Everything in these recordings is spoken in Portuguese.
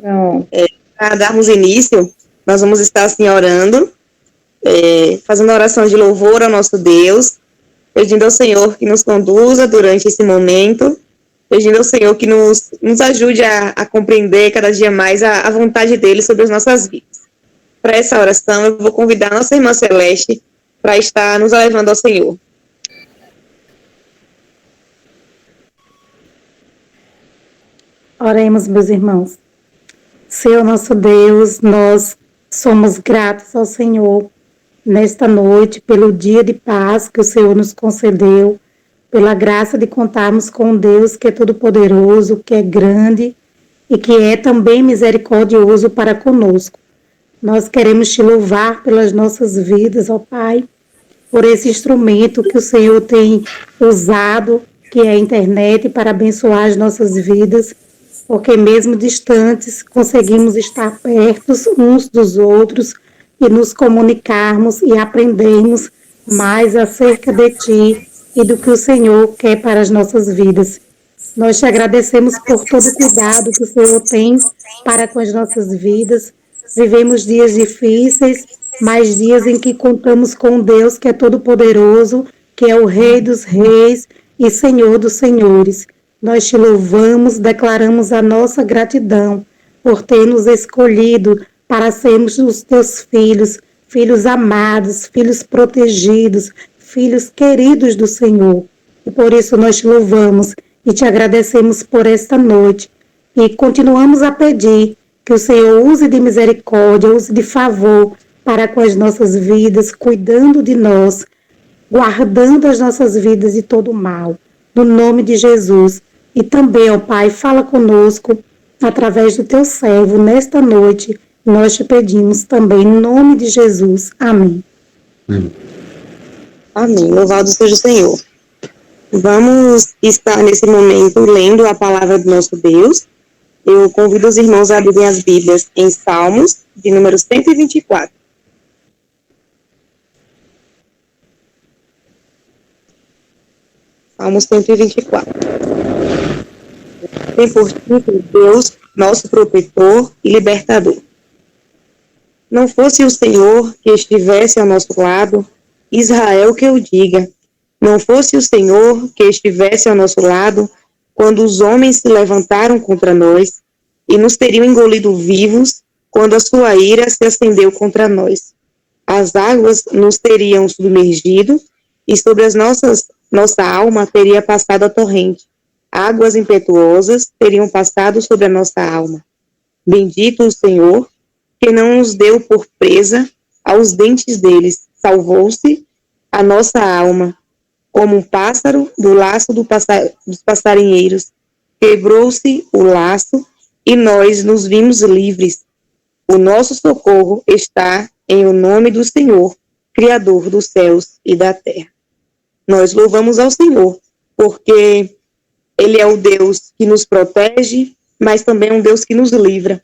Pronto. Para darmos início, nós vamos estar assim orando, fazendo a oração de louvor ao nosso Deus, pedindo ao Senhor que nos conduza durante esse momento, pedindo ao Senhor que nos ajude a compreender cada dia mais a vontade dele sobre as nossas vidas. Para essa oração, eu vou convidar a nossa irmã Celeste para estar nos levando ao Senhor. Oremos, meus irmãos. Senhor nosso Deus, nós somos gratos ao Senhor nesta noite pelo dia de paz que o Senhor nos concedeu, pela graça de contarmos com um Deus que é todo-poderoso, que é grande e que é também misericordioso para conosco. Nós queremos te louvar pelas nossas vidas, ó Pai, por esse instrumento que o Senhor tem usado, que é a internet, para abençoar as nossas vidas, porque mesmo distantes conseguimos estar perto uns dos outros e nos comunicarmos e aprendermos mais acerca de Ti e do que o Senhor quer para as nossas vidas. Nós te agradecemos por todo o cuidado que o Senhor tem para com as nossas vidas. Vivemos dias difíceis, mas dias em que contamos com Deus que é todo-poderoso, que é o Rei dos Reis e Senhor dos Senhores. Nós te louvamos, declaramos a nossa gratidão por ter nos escolhido para sermos os teus filhos, filhos amados, filhos protegidos, filhos queridos do Senhor. E por isso nós te louvamos e te agradecemos por esta noite. E continuamos a pedir que o Senhor use de misericórdia, use de favor para com as nossas vidas, cuidando de nós, guardando as nossas vidas de todo mal. No nome de Jesus. E também, ó Pai, fala conosco através do teu servo nesta noite. Nós te pedimos também em nome de Jesus. Amém. Amém. Louvado seja o Senhor. Vamos estar nesse momento lendo a palavra do nosso Deus. Eu convido os irmãos a abrirem as Bíblias em Salmos, de número 124. Salmos 124. Tem por título Deus, nosso protetor e libertador. Não fosse o Senhor que estivesse ao nosso lado, Israel que eu diga, não fosse o Senhor que estivesse ao nosso lado, quando os homens se levantaram contra nós, e nos teriam engolido vivos, quando a sua ira se acendeu contra nós. As águas nos teriam submergido, e sobre as nossa alma teria passado a torrente. Águas impetuosas teriam passado sobre a nossa alma. Bendito o Senhor, que não nos deu por presa aos dentes deles, salvou-se a nossa alma, como um pássaro do laço dos passarinheiros. Quebrou-se o laço e nós nos vimos livres. O nosso socorro está em o nome do Senhor, Criador dos céus e da terra. Nós louvamos ao Senhor, porque Ele é o Deus que nos protege, mas também é um Deus que nos livra.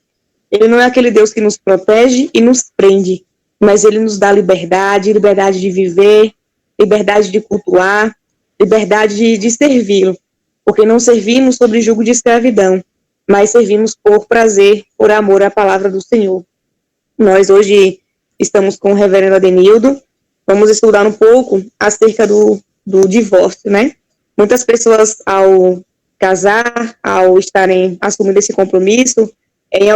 Ele não é aquele Deus que nos protege e nos prende, mas Ele nos dá liberdade, liberdade de viver, liberdade de cultuar, liberdade de servi-lo, porque não servimos sob jugo de escravidão, mas servimos por prazer, por amor à palavra do Senhor. Nós hoje estamos com o reverendo Adenildo, vamos estudar um pouco acerca do divórcio, né? Muitas pessoas, ao casar, ao estarem assumindo esse compromisso, tem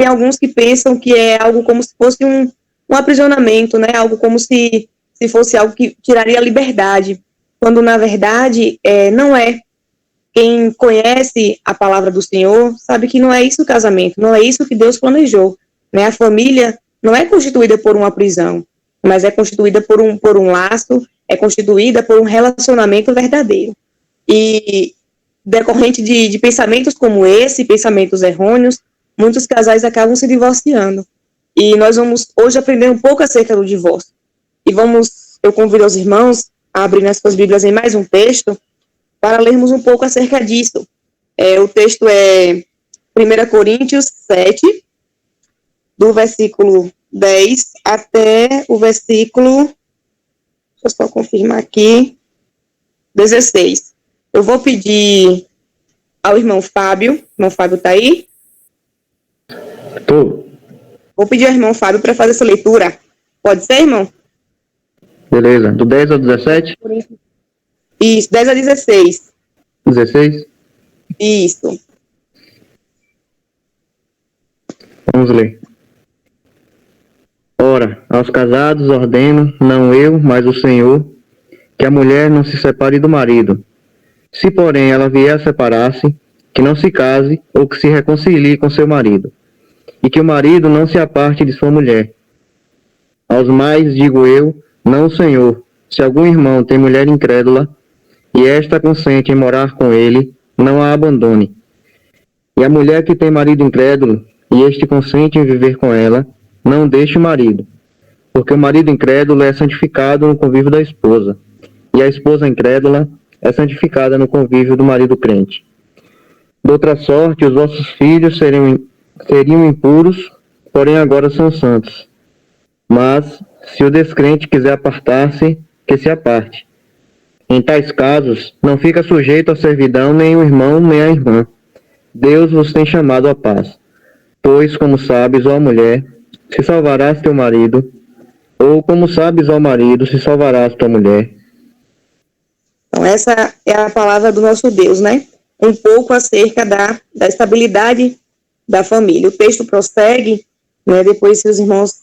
alguns que pensam que é algo como se fosse um aprisionamento, né? Algo como se fosse algo que tiraria a liberdade, quando na verdade não é. Quem conhece a palavra do Senhor sabe que não é isso o casamento, não é isso que Deus planejou, né? A família não é constituída por uma prisão, mas é constituída por um laço, é constituída por um relacionamento verdadeiro. E decorrente de pensamentos como esse, pensamentos errôneos, muitos casais acabam se divorciando. E nós vamos hoje aprender um pouco acerca do divórcio. E eu convido os irmãos a abrir nas suas Bíblias em mais um texto, para lermos um pouco acerca disso. O texto é 1 Coríntios 7, do versículo 10 até o versículo, deixa eu só confirmar aqui, 16. Eu vou pedir ao irmão Fábio está aí? Tô. Vou pedir ao irmão Fábio para fazer essa leitura. Pode ser, irmão? Beleza. Do 10 ao 17? Isso, 10 a 16. 16? Isso. Vamos ler. Ora, aos casados ordeno, não eu, mas o Senhor, que a mulher não se separe do marido. Se, porém, ela vier a separar-se, que não se case ou que se reconcilie com seu marido, e que o marido não se aparte de sua mulher. Aos mais digo eu, não o Senhor, se algum irmão tem mulher incrédula, e esta consente em morar com ele, não a abandone. E a mulher que tem marido incrédulo, e este consente em viver com ela, não deixe o marido, porque o marido incrédulo é santificado no convívio da esposa, e a esposa incrédula é santificada no convívio do marido crente. De outra sorte, os vossos filhos seriam impuros, porém agora são santos. Mas, se o descrente quiser apartar-se, que se aparte. Em tais casos, não fica sujeito à servidão nem o irmão nem a irmã. Deus vos tem chamado à paz. Pois, como sabes, ó mulher, se salvarás teu marido, ou como sabes, ó marido, se salvarás tua mulher. Então, essa é a palavra do nosso Deus, né? Um pouco acerca da estabilidade da família. O texto prossegue, né? Depois, se os irmãos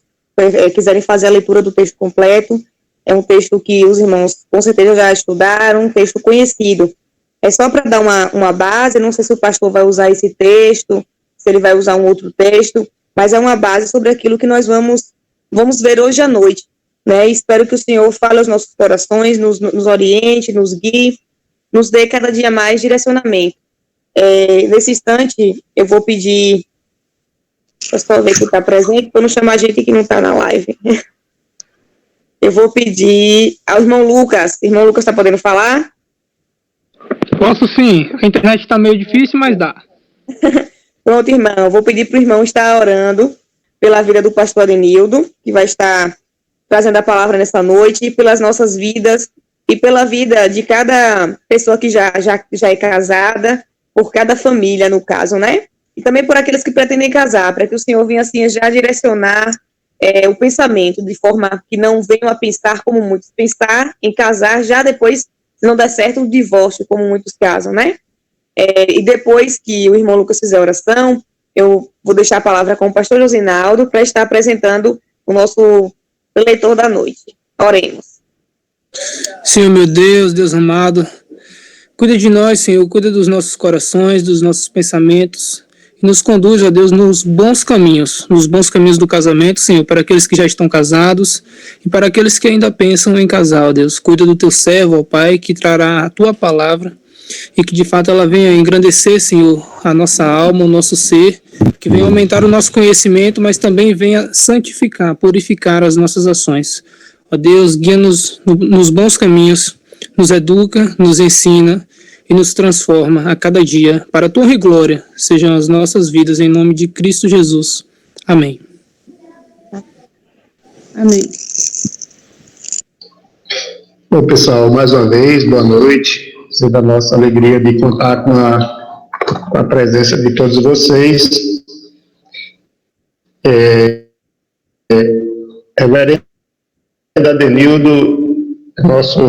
quiserem fazer a leitura do texto completo, é um texto que os irmãos com certeza já estudaram, um texto conhecido. É só para dar uma base, não sei se o pastor vai usar esse texto, se ele vai usar um outro texto, mas é uma base sobre aquilo que nós vamos ver hoje à noite, né? Espero que o Senhor fale aos nossos corações, nos oriente, nos guie, nos dê cada dia mais direcionamento. Nesse instante, eu vou pedir, deixa eu só ver que está presente, para não chamar gente que não está na live. Eu vou pedir ao irmão Lucas. Irmão Lucas, está podendo falar? Posso sim, a internet está meio difícil, mas dá. Pronto, irmão, eu vou pedir para o irmão estar orando pela vida do pastor Adenildo, que vai estar trazendo a palavra nessa noite, e pelas nossas vidas, e pela vida de cada pessoa que já é casada, por cada família, no caso, né? E também por aqueles que pretendem casar, para que o Senhor venha assim já direcionar o pensamento, de forma que não venham a pensar como muitos, pensar em casar já depois, se não der certo, o divórcio, como muitos casam, né? E depois que o irmão Lucas fizer a oração, eu vou deixar a palavra com o pastor Josinaldo para estar apresentando o nosso leitor da noite. Oremos. Senhor meu Deus, Deus amado, cuida de nós, Senhor, cuida dos nossos corações, dos nossos pensamentos, e nos conduz, ó Deus, nos bons caminhos do casamento, Senhor, para aqueles que já estão casados e para aqueles que ainda pensam em casar, ó Deus. Cuida do teu servo, ó Pai, que trará a tua palavra e que de fato ela venha engrandecer, Senhor, a nossa alma, o nosso ser, que venha aumentar o nosso conhecimento, mas também venha santificar, purificar as nossas ações. Ó Deus, guia-nos nos bons caminhos, nos educa, nos ensina e nos transforma a cada dia, para a tua glória, sejam as nossas vidas, em nome de Cristo Jesus. Amém. Amém. Bom, pessoal, mais uma vez, boa noite. É da nossa alegria de contar com a presença de todos vocês. Reverendo Adenildo, nosso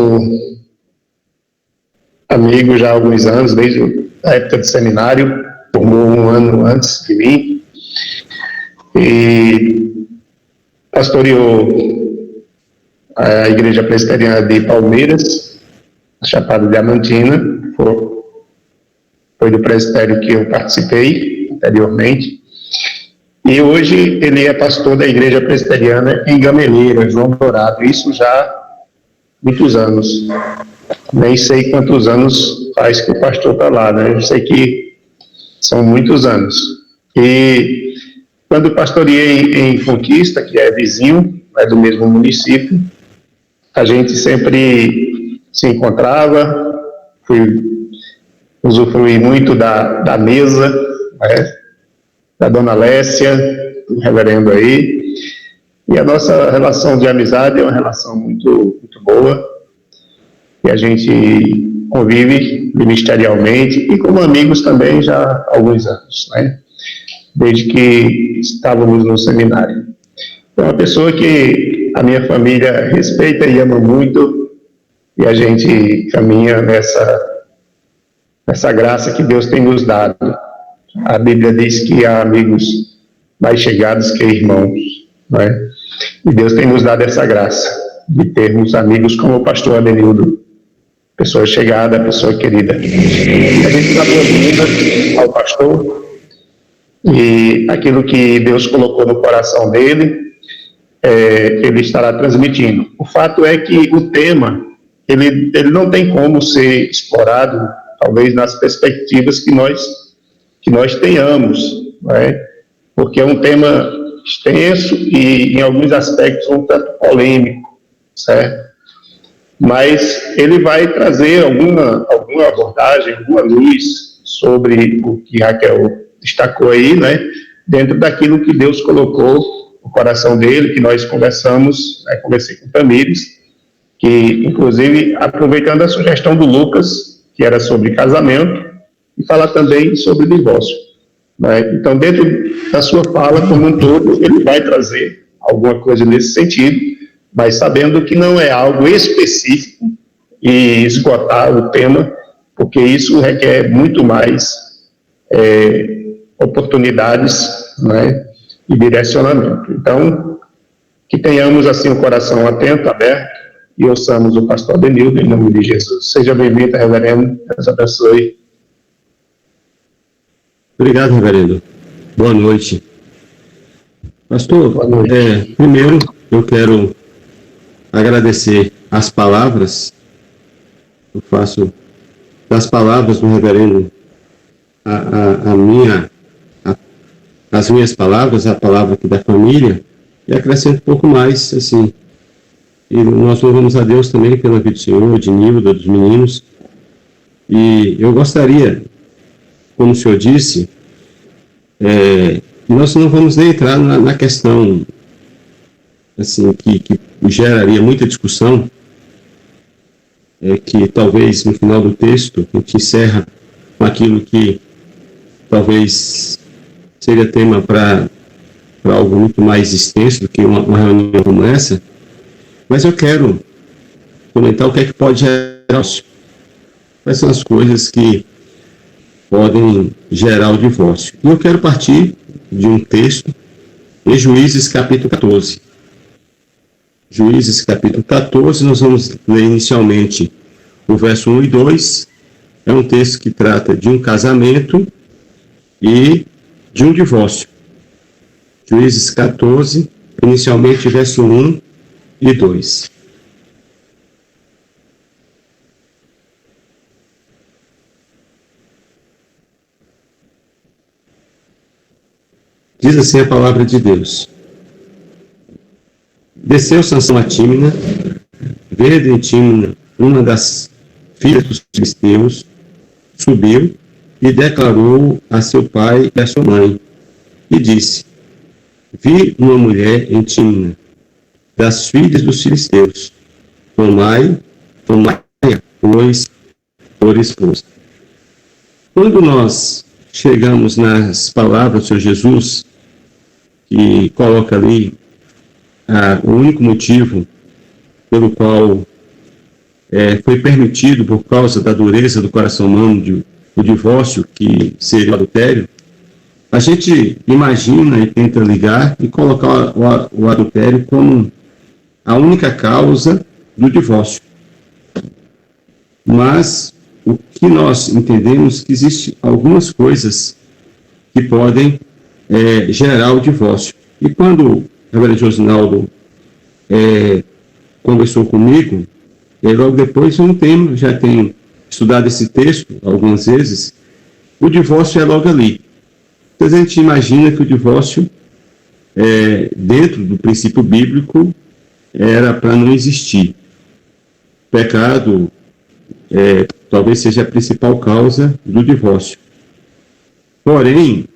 amigo já há alguns anos, desde a época do seminário, formou um ano antes de mim, e pastoreou a Igreja Presbiteriana de Palmeiras, Chapada Diamantina, foi do presbitério que eu participei anteriormente, e hoje ele é pastor da Igreja Presbiteriana em Gameleira, João Dourado, isso já há muitos anos. Nem sei quantos anos faz que o pastor está lá, né? Eu sei que são muitos anos. E quando pastoreei em Conquista, que é vizinho, é do mesmo município, a gente sempre se encontrava, usufruí muito da mesa, né? Da dona Lécia, do reverendo aí, e a nossa relação de amizade é uma relação muito, muito boa, e a gente convive ministerialmente e como amigos também já há alguns anos, né? desde que estávamos no seminário. É uma pessoa que a minha família respeita e ama muito, e a gente caminha nessa graça que Deus tem nos dado. A Bíblia diz que há amigos mais chegados que irmãos, não é? E Deus tem nos dado essa graça de termos amigos como o pastor Adenildo, pessoa chegada, pessoa querida. A gente dá boas-vindas ao pastor e aquilo que Deus colocou no coração dele, ele estará transmitindo. O fato é que o tema, ele não tem como ser explorado, talvez nas perspectivas que nós tenhamos, não é? Porque é um tema extenso e, em alguns aspectos, um tanto polêmico, certo? Mas ele vai trazer alguma abordagem, alguma luz sobre o que Raquel destacou aí, né? Dentro daquilo que Deus colocou no coração dele, que nós conversamos, conversei com o Tamires, que, inclusive, aproveitando a sugestão do Lucas, que era sobre casamento, e falar também sobre divórcio. Né? Então, dentro da sua fala como um todo, ele vai trazer alguma coisa nesse sentido, mas sabendo que não é algo específico e esgotar o tema, porque isso requer muito mais oportunidades, né, e direcionamento. Então, que tenhamos assim o coração atento, aberto, e ouçamos o pastor Adenildo, em nome de Jesus. Seja bem-vindo, reverendo. Deus abençoe. Obrigado, reverendo. Boa noite. Pastor, Boa noite. Primeiro eu quero agradecer as palavras. Eu faço das palavras do reverendo as minhas palavras, a palavra aqui da família, e acrescento um pouco mais, assim. E nós louvamos a Deus também pela vida do Senhor, de Nilda, dos meninos. E eu gostaria, como o senhor disse, nós não vamos nem entrar na questão assim, que geraria muita discussão, que talvez no final do texto a gente encerra com aquilo que talvez seria tema para algo muito mais extenso do que uma reunião como essa, mas eu quero comentar o que é que pode gerar. Quais são as coisas que podem gerar o divórcio. E eu quero partir de um texto em Juízes capítulo 14. Juízes capítulo 14, nós vamos ler inicialmente o verso 1 e 2. É um texto que trata de um casamento e de um divórcio. Juízes 14, inicialmente verso 1 e 2. Diz assim a palavra de Deus. Desceu Sansão a Tímina, vendo em Tímina uma das filhas dos filisteus, subiu e declarou a seu pai e a sua mãe, e disse: vi uma mulher em Tímina, das filhas dos filisteus, tomai-a, pois, por esposa. Quando nós chegamos nas palavras do Senhor Jesus, que coloca ali o único motivo pelo qual foi permitido, por causa da dureza do coração humano, o divórcio, que seria o adultério, a gente imagina e tenta ligar e colocar o adultério como a única causa do divórcio. Mas o que nós entendemos que existem algumas coisas que podem gerar o divórcio. E quando o reverendo Josinaldo conversou comigo, logo depois já tenho estudado esse texto algumas vezes, o divórcio é logo ali. Então a gente imagina que o divórcio, dentro do princípio bíblico, era para não existir. O pecado talvez seja a principal causa do divórcio. Porém,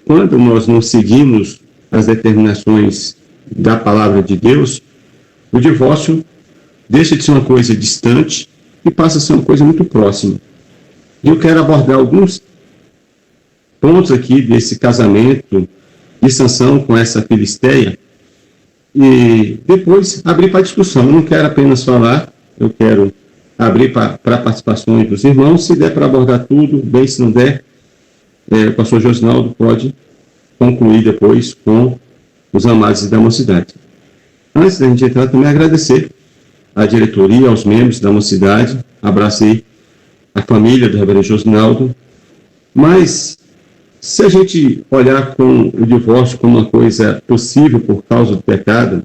quando nós não seguimos as determinações da palavra de Deus, o divórcio deixa de ser uma coisa distante e passa a ser uma coisa muito próxima. E eu quero abordar alguns pontos aqui desse casamento de Sansão com essa filisteia, e depois abrir para discussão. Eu não quero apenas falar, eu quero abrir para participações dos irmãos. Se der para abordar tudo, bem, se não der, o pastor Josinaldo pode concluir depois com os amados da mocidade. Antes da gente entrar, também agradecer à diretoria, aos membros da mocidade, abracei a família do reverendo Josinaldo, mas se a gente olhar com o divórcio como uma coisa possível por causa do pecado,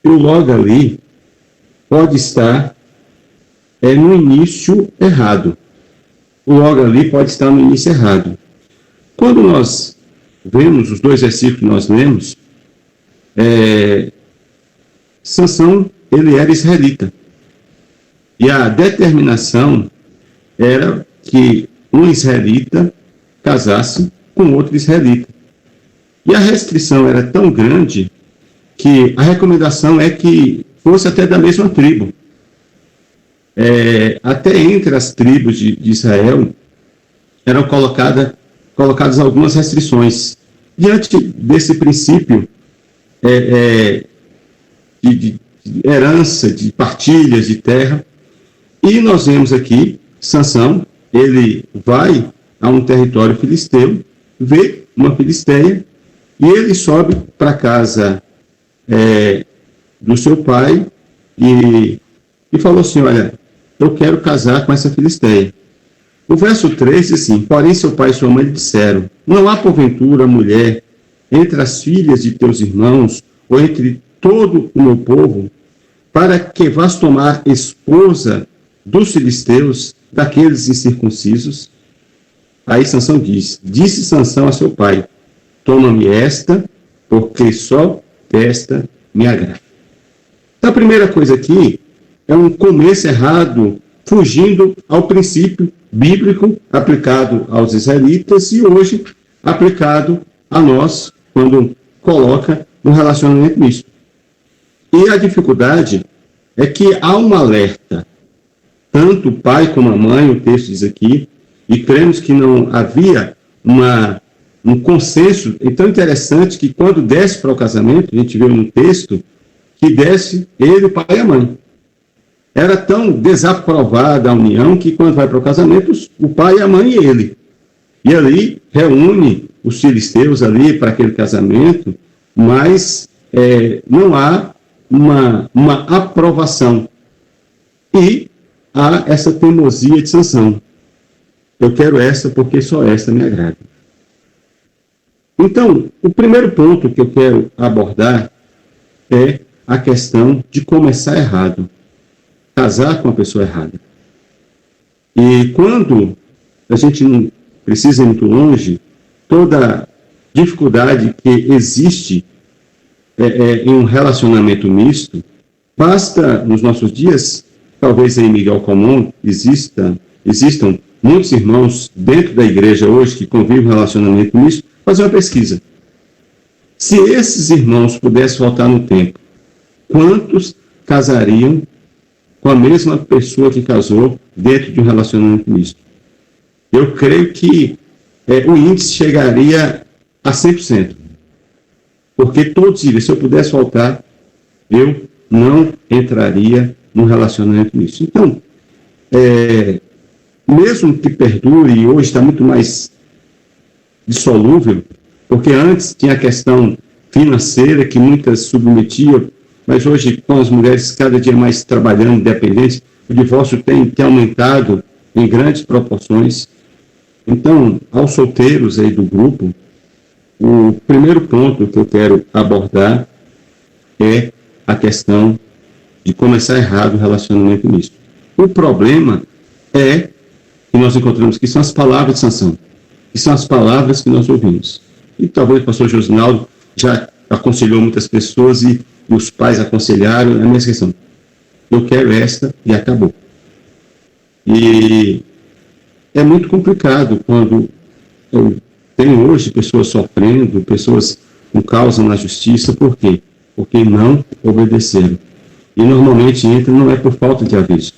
o logo ali pode estar no início errado. O logo ali pode estar no início errado. Quando nós vemos os 2 versículos que nós lemos, Sansão, ele era israelita. E a determinação era que um israelita casasse com outro israelita. E a restrição era tão grande que a recomendação é que fosse até da mesma tribo. Até entre as tribos de Israel eram colocadas algumas restrições. Diante desse princípio de herança, de partilhas de terra, e nós vemos aqui Sansão, ele vai a um território filisteu, vê uma filisteia, e ele sobe para a casa do seu pai e falou assim: olha, eu quero casar com essa filisteia. O verso 3 diz assim: porém seu pai e sua mãe lhe disseram: não há porventura mulher entre as filhas de teus irmãos ou entre todo o meu povo, para que vás tomar esposa dos filisteus, daqueles incircuncisos? Aí Sansão disse Sansão a seu pai: toma-me esta, porque só esta me agrada. Então, a primeira coisa aqui é um começo errado, fugindo ao princípio bíblico aplicado aos israelitas e hoje aplicado a nós, quando coloca um relacionamento misto. E a dificuldade é que há um alerta, tanto o pai como a mãe, o texto diz aqui, e cremos que não havia um consenso. Então, interessante que quando desce para o casamento, a gente vê no texto que desce ele, o pai e a mãe. Era tão desaprovada a união que quando vai para o casamento, o pai, a mãe e ele. E ali reúne os filisteus ali para aquele casamento, mas não há uma aprovação. E há essa teimosia de Sansão. Eu quero esta porque só esta me agrada. Então, o primeiro ponto que eu quero abordar é a questão de começar errado. Casar com a pessoa errada. E quando a gente não precisa ir muito longe, toda dificuldade que existe em um relacionamento misto, basta nos nossos dias, talvez em Miguel Comum existam muitos irmãos dentro da igreja hoje que convivem um relacionamento misto, fazer uma pesquisa. Se esses irmãos pudessem voltar no tempo, quantos casariam com a mesma pessoa que casou dentro de um relacionamento misto? Eu creio que o índice chegaria a 100%. Porque todos diriam: se eu pudesse voltar, eu não entraria num relacionamento misto. Então, mesmo que perdure, e hoje está muito mais dissolúvel, porque antes tinha a questão financeira que muitas submetiam, mas hoje, com as mulheres cada dia mais trabalhando, independentes, o divórcio tem aumentado em grandes proporções. Então, aos solteiros aí do grupo, o primeiro ponto que eu quero abordar é a questão de começar errado o relacionamento misto. O problema é que nós encontramos que são as palavras de Sansão, que são as palavras que nós ouvimos. E talvez o pastor Josinaldo já aconselhou muitas pessoas e os pais aconselharam a mesma questão: eu quero esta e acabou. E é muito complicado quando eu tenho hoje pessoas sofrendo, pessoas com causa na justiça. Por quê? Porque não obedeceram. E normalmente entra não é por falta de aviso,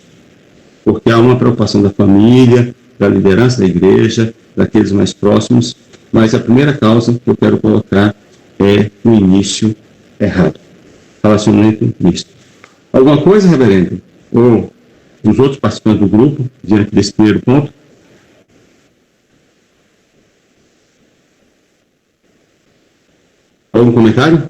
porque há uma preocupação da família, da liderança da igreja, daqueles mais próximos, mas a primeira causa que eu quero colocar é o início errado. Relacionamento misto. Alguma coisa, reverendo? Ou os outros participantes do grupo, diante desse primeiro ponto? Algum comentário?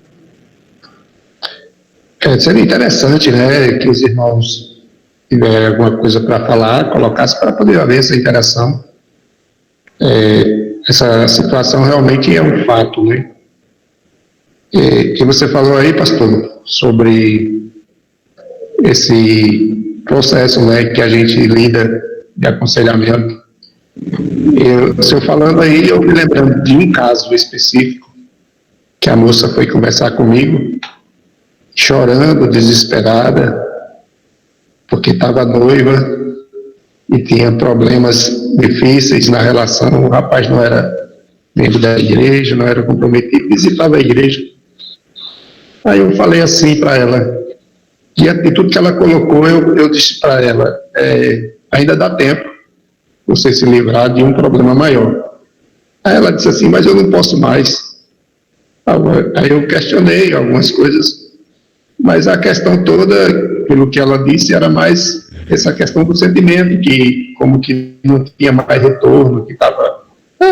Seria interessante, né, que os irmãos tiverem alguma coisa para falar, colocassem para poder haver essa interação. Essa situação realmente é um fato, né? Que você falou aí, pastor, sobre esse processo, né, que a gente lida de aconselhamento. Se eu falando aí, eu me lembrando de um caso específico, que a moça foi conversar comigo, chorando, desesperada, porque estava noiva e tinha problemas difíceis na relação. O rapaz não era membro da igreja, não era comprometido, visitava a igreja. Aí eu falei assim para ela, diante de tudo que ela colocou, eu disse para ela, ainda dá tempo você se livrar de um problema maior. Aí ela disse assim, mas eu não posso mais. Aí eu questionei algumas coisas, mas a questão toda, pelo que ela disse, era mais essa questão do sentimento, que como que não tinha mais retorno, que estava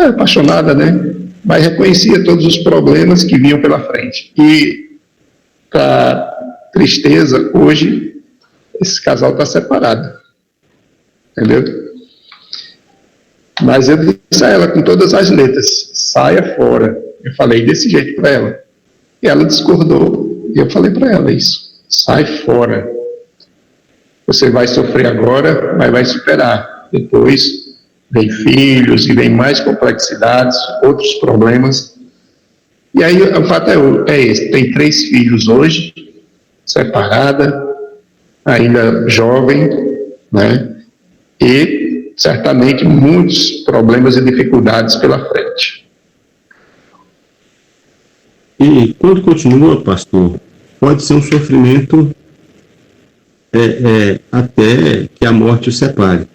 apaixonada, né? Mas reconhecia todos os problemas que vinham pela frente. E, para tristeza, hoje, esse casal está separado. Entendeu? Mas eu disse a ela com todas as letras, saia fora. Eu falei desse jeito para ela. E ela discordou. E eu falei para ela isso. Sai fora. Você vai sofrer agora, mas vai superar. Depois vem filhos e vem mais complexidades, outros problemas. E aí o fato é esse. Tem 3 filhos hoje, separada, ainda jovem, né? E certamente muitos problemas e dificuldades pela frente. E quando continua, pastor, pode ser um sofrimento até que a morte o separe.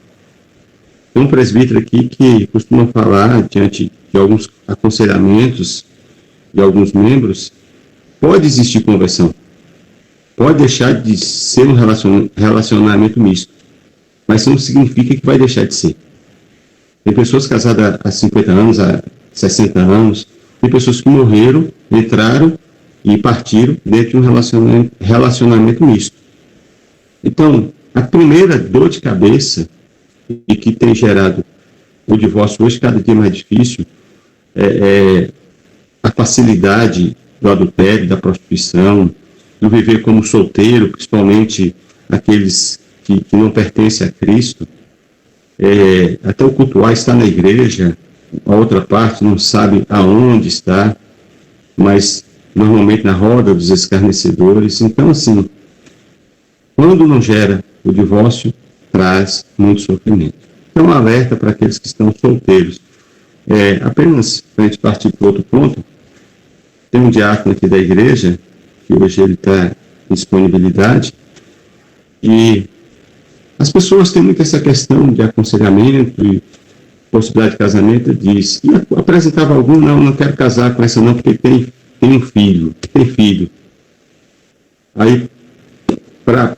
Tem um presbítero aqui que costuma falar, diante de alguns aconselhamentos de alguns membros, pode existir conversão. Pode deixar de ser um relacionamento misto, mas isso não significa que vai deixar de ser. Tem pessoas casadas há 50 anos, há 60 anos, tem pessoas que morreram, entraram e partiram dentro de um relacionamento misto. Então, a primeira dor de cabeça e que tem gerado o divórcio hoje cada dia mais difícil é a facilidade do adultério, da prostituição, do viver como solteiro, principalmente aqueles que não pertencem a Cristo. Até o cultuar está na igreja, a outra parte não sabe aonde está, mas normalmente na roda dos escarnecedores. Então, assim, quando não gera o divórcio, traz muito sofrimento. Então, um alerta para aqueles que estão solteiros. Apenas para a gente partir para outro ponto, tem um diácono aqui da igreja, que hoje ele está em disponibilidade, e as pessoas têm muito essa questão de aconselhamento e possibilidade de casamento, diz, e apresentava algum, não quero casar com essa não, porque tem um filho, Aí, para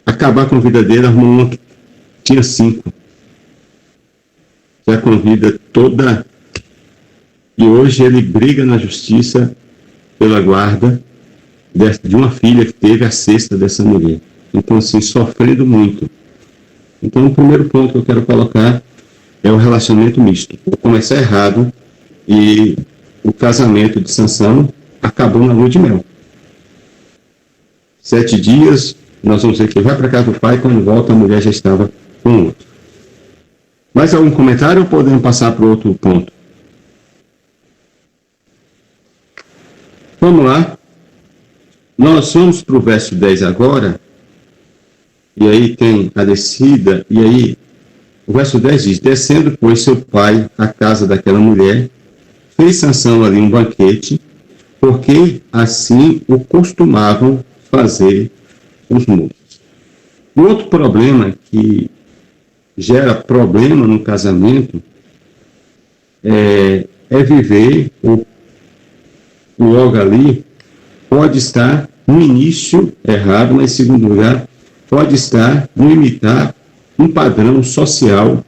acabar com a vida dele, arrumou uma que tinha 5. Já com a vida toda. E hoje ele briga na justiça pela guarda de uma filha que teve a 6ª dessa mulher. Então, assim, sofrendo muito. Então, o primeiro ponto que eu quero colocar é o relacionamento misto. Vou começar errado e o casamento de Sansão acabou na lua de mel. 7 dias, nós vamos ver que ele vai para casa do pai, quando volta a mulher já estava com outro. Mais algum comentário ou podemos passar para outro ponto? Vamos lá. Nós vamos para o verso 10 agora, e aí tem a descida, e aí o verso 10 diz, descendo, pois, seu pai à casa daquela mulher, fez Sansão ali um banquete, porque assim o costumavam fazer os moços. Um outro problema que gera problema no casamento é viver, ou logo ali, pode estar no início errado, mas em segundo lugar, pode estar no imitar um padrão social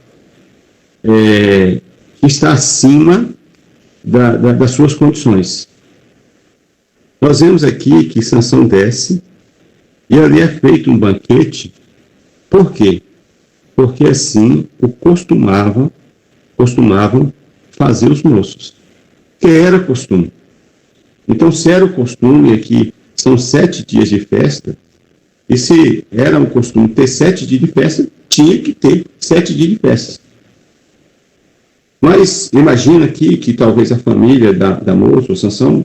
que está acima das suas condições. Nós vemos aqui que Sansão desce e ali é feito um banquete. Por quê? Porque assim o costumavam fazer os moços, que era costume. Então, se era o costume aqui, são 7 dias de festa, e se era um costume ter 7 dias de festa, tinha que ter 7 dias de festa. Mas imagina aqui que talvez a família da moça, ou Sansão,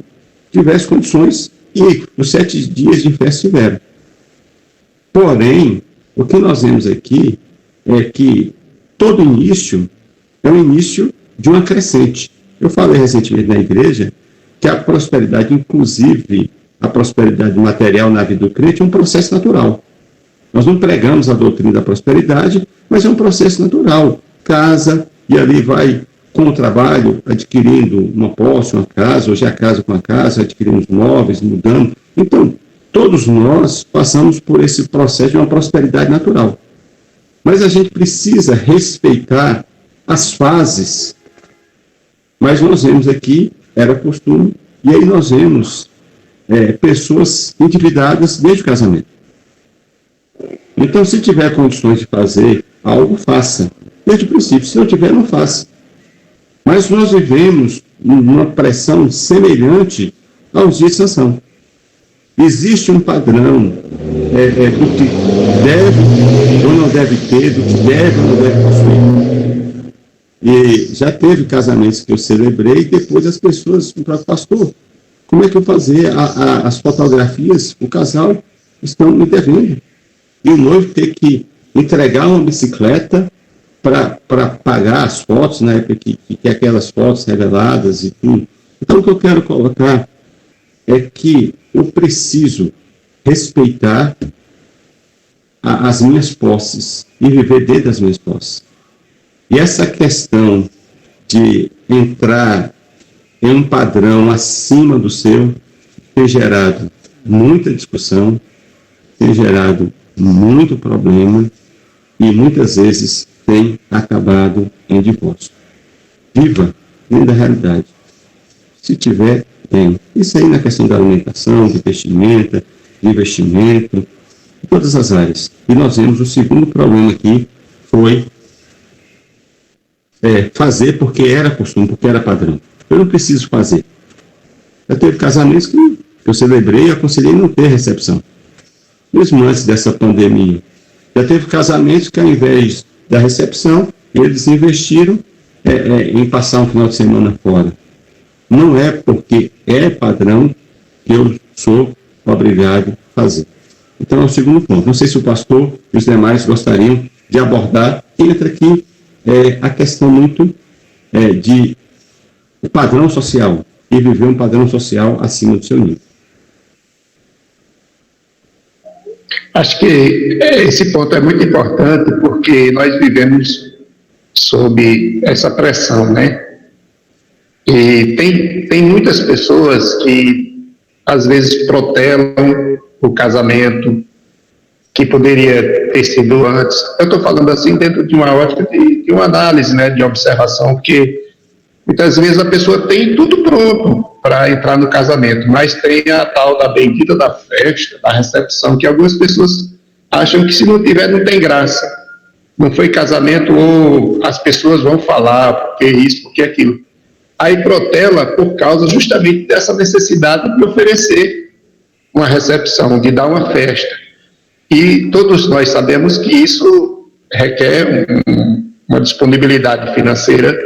tivesse condições, e os 7 dias de festa tiveram. Porém, o que nós vemos aqui é que todo início é o início de uma crescente. Eu falei recentemente na igreja que a prosperidade, inclusive a prosperidade material na vida do crente, é um processo natural. Nós não pregamos a doutrina da prosperidade, mas é um processo natural. Casa, e ali vai, com o trabalho, adquirindo uma posse, uma casa, hoje é a casa com a casa, adquirindo os móveis, mudando. Então, todos nós passamos por esse processo de uma prosperidade natural. Mas a gente precisa respeitar as fases. Mas nós vemos aqui, era costume, e aí nós vemos pessoas endividadas desde o casamento. Então, se tiver condições de fazer algo, faça. Desde o princípio. Se não tiver, não faça. Mas nós vivemos numa pressão semelhante aos dias de Sansão. Existe um padrão do que deve ou não deve ter, do que deve ou não deve possuir. E já teve casamentos que eu celebrei e depois as pessoas perguntaram, pastor, como é que eu fazer as fotografias? O casal estão me devendo. E o noivo ter que entregar uma bicicleta para pagar as fotos, na época que aquelas fotos reveladas e tudo. Então, o que eu quero colocar é que eu preciso respeitar as minhas posses e viver dentro das minhas posses. E essa questão de entrar em um padrão acima do seu tem gerado muita discussão, tem gerado muito problema e muitas vezes tem acabado em divórcio. Viva dentro da realidade. Se tiver, tem. Isso aí na questão da alimentação, de vestimenta, de investimento, em todas as áreas. E nós vemos o segundo problema aqui, foi fazer porque era costume, porque era padrão. Eu não preciso fazer. Já teve casamentos que eu celebrei e aconselhei não ter recepção. Mesmo antes dessa pandemia. Já teve casamentos que, ao invés da recepção, eles investiram em passar um final de semana fora. Não é porque é padrão que eu sou obrigado a fazer. Então, é o segundo ponto. Não sei se o pastor e os demais gostariam de abordar. Entra aqui a questão muito de padrão social e viver um padrão social acima do seu nível. Acho que esse ponto é muito importante porque nós vivemos sob essa pressão, né? E tem muitas pessoas que às vezes protelam o casamento que poderia ter sido antes. Eu estou falando assim dentro de uma ótica de uma análise, né, de observação, porque muitas vezes a pessoa tem tudo pronto para entrar no casamento, mas tem a tal da bendita da festa, da recepção, que algumas pessoas acham que se não tiver, não tem graça. Não foi casamento, ou as pessoas vão falar, porque isso, porque aquilo. Aí protela por causa justamente dessa necessidade de oferecer uma recepção, de dar uma festa. E todos nós sabemos que isso requer uma disponibilidade financeira,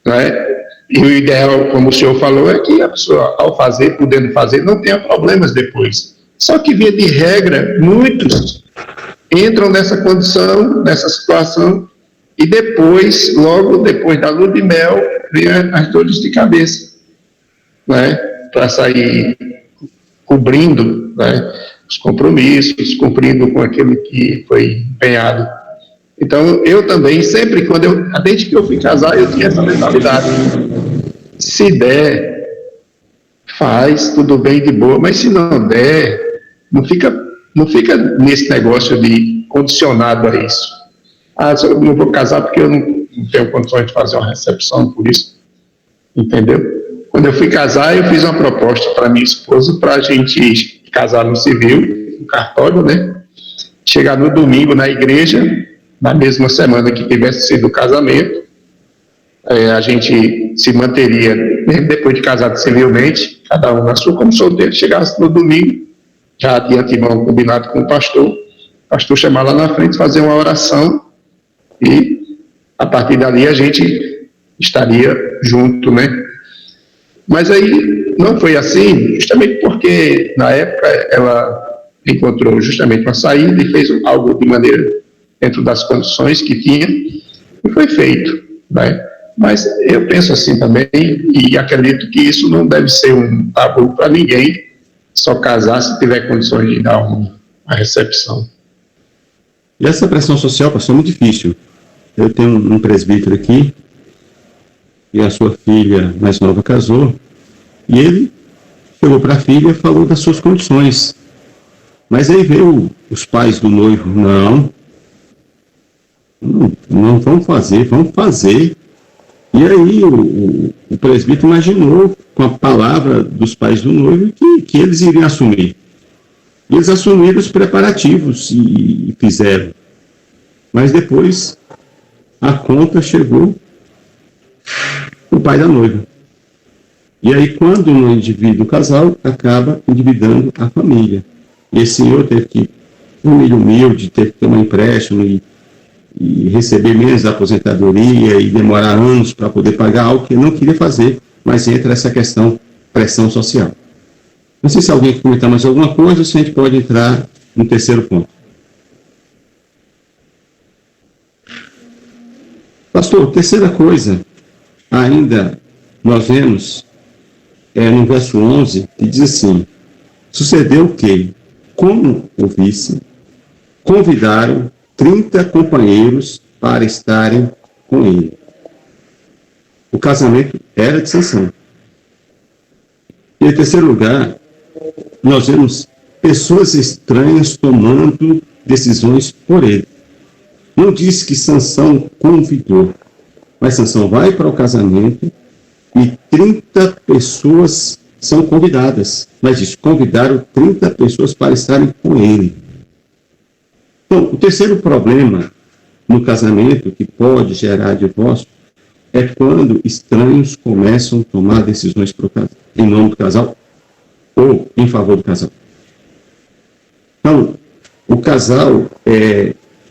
né? E o ideal, como o senhor falou, é que a pessoa, ao fazer, podendo fazer, não tenha problemas depois. Só que, via de regra, muitos entram nessa condição, nessa situação, e depois, logo depois da lua de mel, vem as dores de cabeça, né? Para sair cobrindo, né, os compromissos, cumprindo com aquilo que foi empenhado. Então, eu também, sempre desde que eu fui casar, eu tinha essa mentalidade. Se der, faz, tudo bem, de boa, mas se não der, não fica nesse negócio de condicionado a isso. Eu não vou casar porque eu não tenho condições de fazer uma recepção por isso, entendeu? Quando eu fui casar, eu fiz uma proposta para minha esposa para a gente casar no civil, no cartório, né? Chegar no domingo na igreja, na mesma semana que tivesse sido o casamento, a gente se manteria, mesmo depois de casado civilmente, cada um na sua, como solteiro, chegasse no domingo, já de antemão combinado com o pastor chamar lá na frente, fazer uma oração, e a partir dali a gente estaria junto, né? Mas aí não foi assim, justamente porque na época ela encontrou justamente uma saída e fez algo de maneira dentro das condições que tinha, e foi feito, né? Mas eu penso assim também, e acredito que isso não deve ser um tabu para ninguém, só casar se tiver condições de dar uma recepção. E essa pressão social, pastor, é muito difícil. Eu tenho um presbítero aqui, e a sua filha mais nova casou, e ele chegou para a filha e falou das suas condições. Mas aí veio os pais do noivo, não vamos fazer. E aí o presbítero imaginou, com a palavra dos pais do noivo, que eles iriam assumir. E eles assumiram os preparativos e fizeram. Mas depois a conta chegou o pai da noiva. E aí, quando não endivida o casal, acaba endividando a família. E esse senhor teve que, humilde, teve que tomar empréstimo e receber menos da aposentadoria e demorar anos para poder pagar algo que ele não queria fazer, mas entra essa questão pressão social. Não sei se alguém quer comentar mais alguma coisa ou se a gente pode entrar no terceiro ponto. Pastor, terceira coisa, ainda nós vemos no verso 11, que diz assim: sucedeu que, como ouvisse, convidaram 30 companheiros para estarem com ele. O casamento era de Sansão. E em terceiro lugar, nós vemos pessoas estranhas tomando decisões por ele. Não diz que Sansão convidou, mas Sansão vai para o casamento e 30 pessoas são convidadas. Mas diz, convidaram 30 pessoas para estarem com ele. Então, o terceiro problema no casamento que pode gerar divórcio é quando estranhos começam a tomar decisões em nome do casal ou em favor do casal. Então, o casal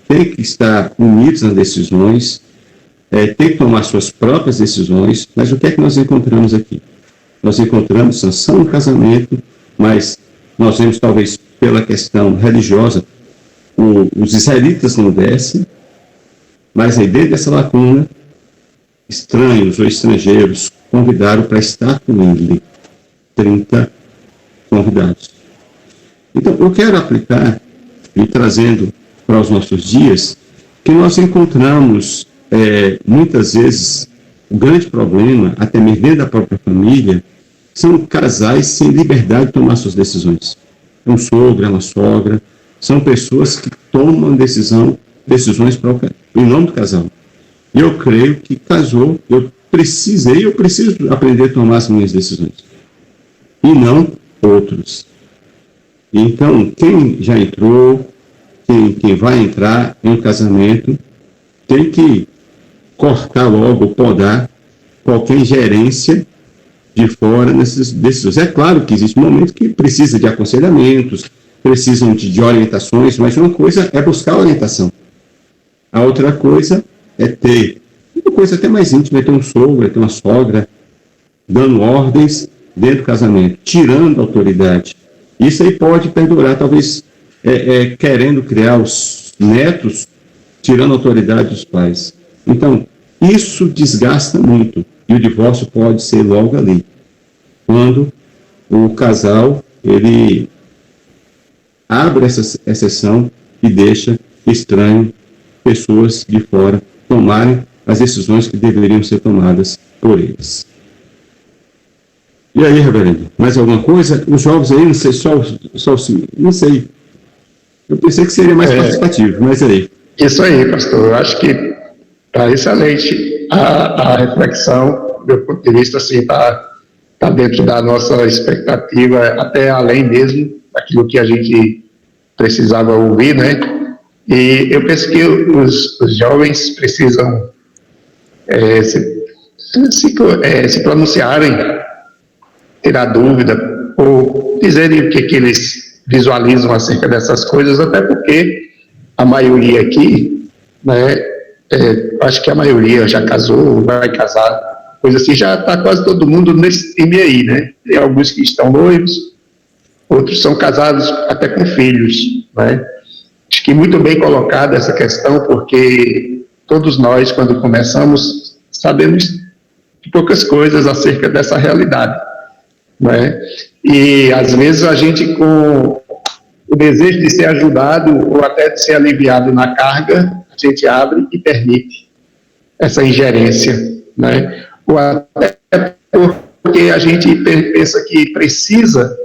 tem que estar unidos nas decisões, tem que tomar suas próprias decisões, mas o que é que nós encontramos aqui? Nós encontramos sanção no casamento, mas nós vemos talvez pela questão religiosa, os israelitas não descem, mas aí dentro dessa lacuna, estranhos ou estrangeiros convidaram para estar com ele 30 convidados. Então, eu quero aplicar e trazendo para os nossos dias que nós encontramos muitas vezes o grande problema, até mesmo dentro da própria família, são casais sem liberdade de tomar suas decisões. É um sogro, é uma sogra, são pessoas que tomam decisões em nome do casal. E eu creio que casou, eu preciso aprender a tomar as minhas decisões. E não outros. Então, quem já entrou, quem vai entrar em um casamento, tem que cortar logo, podar qualquer ingerência de fora nessas decisões. É claro que existe um momento que precisa de aconselhamentos, precisam de orientações, mas uma coisa é buscar orientação. A outra coisa é ter uma coisa até mais íntima, é ter um sogro, é ter uma sogra, dando ordens dentro do casamento, tirando a autoridade. Isso aí pode perdurar, talvez querendo criar os netos, tirando a autoridade dos pais. Então, isso desgasta muito, e o divórcio pode ser logo ali, quando o casal, ele abre essa exceção e deixa estranho pessoas de fora tomarem as decisões que deveriam ser tomadas por eles. E aí, reverendo, mais alguma coisa? Os jogos aí, não sei, não sei. Eu pensei que seria mais participativo, mas aí. Isso aí, pastor. Eu acho que está excelente a reflexão, do meu ponto de vista, assim, está dentro da nossa expectativa, até além mesmo daquilo que a gente precisava ouvir, né? E eu penso que os jovens precisam se pronunciarem, tirar dúvida, ou dizerem o que eles visualizam acerca dessas coisas, até porque a maioria aqui, né, acho que a maioria já casou, vai casar, coisa assim, já está quase todo mundo nesse time aí, né? Tem alguns que estão noivos, outros são casados até com filhos, né? Acho que muito bem colocada essa questão, porque todos nós, quando começamos, sabemos de poucas coisas acerca dessa realidade, né? E às vezes a gente, com o desejo de ser ajudado ou até de ser aliviado na carga, a gente abre e permite essa ingerência, né? Ou até porque a gente pensa que precisa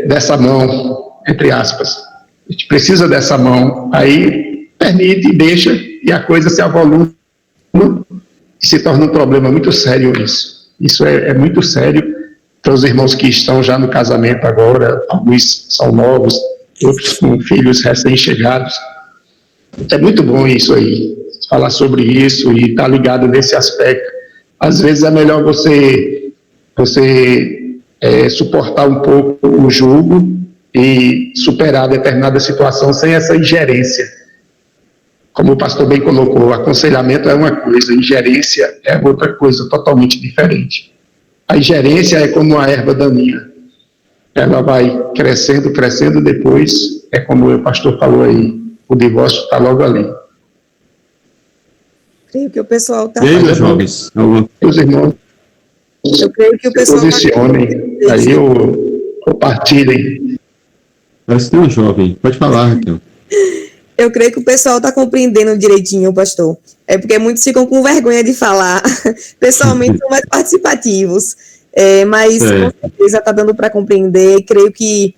dessa mão, entre aspas. A gente precisa dessa mão, aí permite, deixa, e a coisa se avoluma e se torna um problema muito sério isso. Isso é muito sério para os irmãos que estão já no casamento agora, alguns são novos, outros com filhos recém-chegados. É muito bom isso aí, falar sobre isso e estar ligado nesse aspecto. Às vezes é melhor você suportar um pouco o jugo e superar determinada situação sem essa ingerência. Como o pastor bem colocou, aconselhamento é uma coisa, ingerência é outra coisa totalmente diferente. A ingerência é como uma erva daninha. Ela vai crescendo, crescendo, depois é como o pastor falou aí, o divórcio está logo ali. Creio que o pessoal está... E aí, meus jovens? Os irmãos Eu creio que o pessoal se posicionem, aí compartilhem. Parece que tem um jovem. Pode falar, Raquel. Eu creio que o pessoal está compreendendo direitinho, pastor. É porque muitos ficam com vergonha de falar. Pessoalmente são mais participativos. Mas com certeza está dando para compreender. Creio que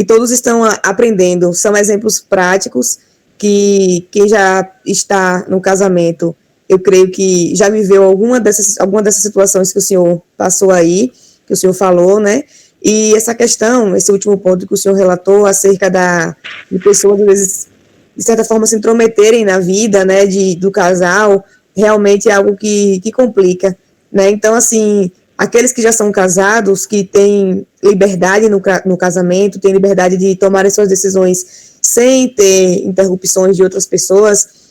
todos estão aprendendo. São exemplos práticos que quem já está no casamento, eu creio que já viveu alguma dessas situações que o senhor passou aí, que o senhor falou, né? E essa questão, esse último ponto que o senhor relatou acerca de pessoas, às vezes, de certa forma, se intrometerem na vida, né, do casal, realmente é algo que complica, né? Então, assim, aqueles que já são casados, que têm liberdade no casamento, têm liberdade de tomarem suas decisões sem ter interrupções de outras pessoas,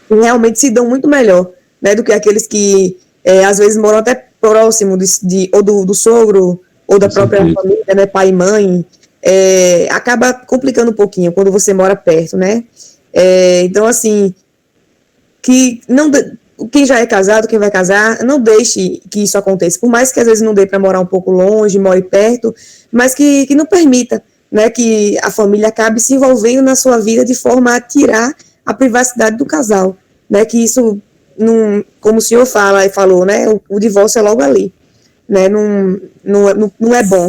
realmente se dão muito melhor, né, do que aqueles que às vezes moram até próximo ou do sogro ou da própria família, né, pai e mãe. Acaba complicando um pouquinho quando você mora perto, né? Então, assim, quem já é casado, quem vai casar, não deixe que isso aconteça, por mais que às vezes não dê para morar um pouco longe, more perto, mas que não permita, né, que a família acabe se envolvendo na sua vida de forma a tirar a privacidade do casal, né, que isso, como o senhor falou, né, o divórcio é logo ali, né, não é bom,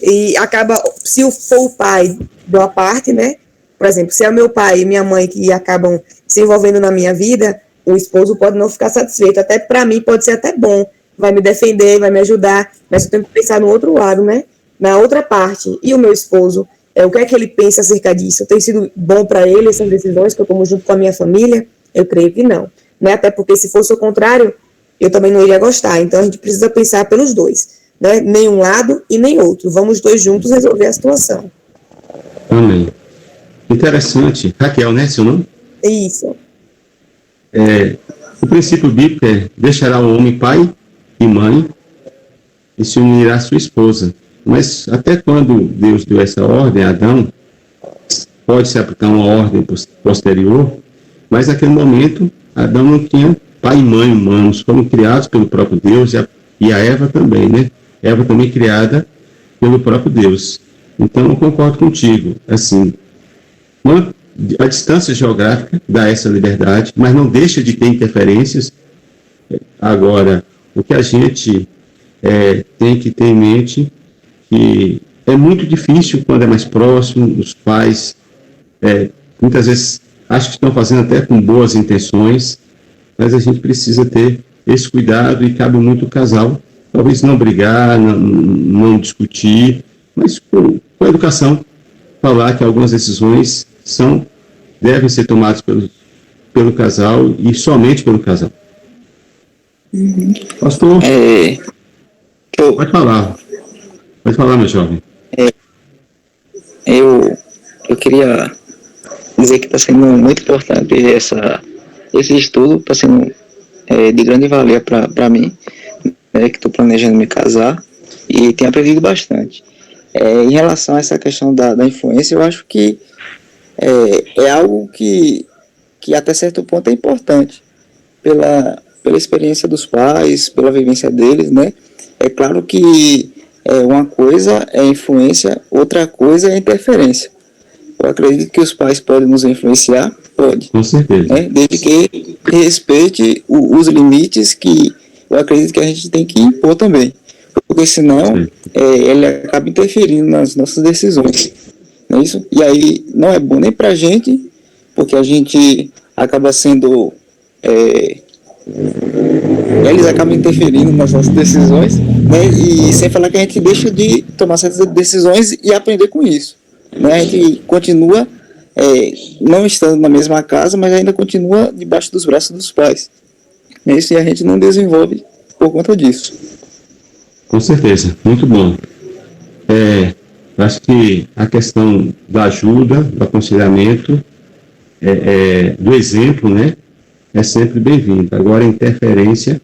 e acaba, se for o pai de uma parte, né, por exemplo, se é o meu pai e minha mãe que acabam se envolvendo na minha vida, o esposo pode não ficar satisfeito, até para mim pode ser até bom, vai me defender, vai me ajudar, mas eu tenho que pensar no outro lado, né, na outra parte, e o meu esposo, o que é que ele pensa acerca disso? Tem sido bom para ele essas decisões que eu tomo junto com a minha família? Eu creio que não, né? Até porque se fosse o contrário, eu também não iria gostar. Então a gente precisa pensar pelos dois, né? Nem um lado e nem outro. Vamos dois juntos resolver a situação. Amém. Interessante. Raquel, né, seu nome? Isso. O princípio bíblico é: deixará o homem pai e mãe e se unirá à sua esposa. Mas até quando Deus deu essa ordem a Adão, pode se aplicar uma ordem posterior, mas naquele momento Adão não tinha pai e mãe humanos, foram criados pelo próprio Deus, e a Eva também, né? Eva também criada pelo próprio Deus. Então eu concordo contigo, assim, a distância geográfica dá essa liberdade, mas não deixa de ter interferências. Agora, o que a gente tem que ter em mente que é muito difícil quando é mais próximo, os pais muitas vezes acho que estão fazendo até com boas intenções, mas a gente precisa ter esse cuidado e cabe muito o casal, talvez não brigar, não discutir, mas com a educação, falar que algumas decisões devem ser tomadas pelo casal e somente pelo casal. Pastor, pode falar, meu jovem. Eu queria dizer que está sendo muito importante esse estudo, está sendo de grande valia para mim, né, que estou planejando me casar, e tenho aprendido bastante. Em relação a essa questão da influência, eu acho que é algo que até certo ponto é importante, pela experiência dos pais, pela vivência deles, né? É claro que uma coisa é influência, outra coisa é interferência. Eu acredito que os pais podem nos influenciar, pode. Com certeza. Né? Desde que respeite os limites que eu acredito que a gente tem que impor também. Porque senão ele acaba interferindo nas nossas decisões. Não é isso? E aí não é bom nem pra gente, porque a gente acaba sendo... eles acabam interferindo nas nossas decisões, né? E sem falar que a gente deixa de tomar certas decisões e aprender com isso, né? A gente continua não estando na mesma casa, mas ainda continua debaixo dos braços dos pais, né? Isso, e a gente não desenvolve por conta disso. Com certeza, muito bom. Acho que a questão da ajuda, do aconselhamento, do exemplo, né, é sempre bem-vindo. Agora, a interferência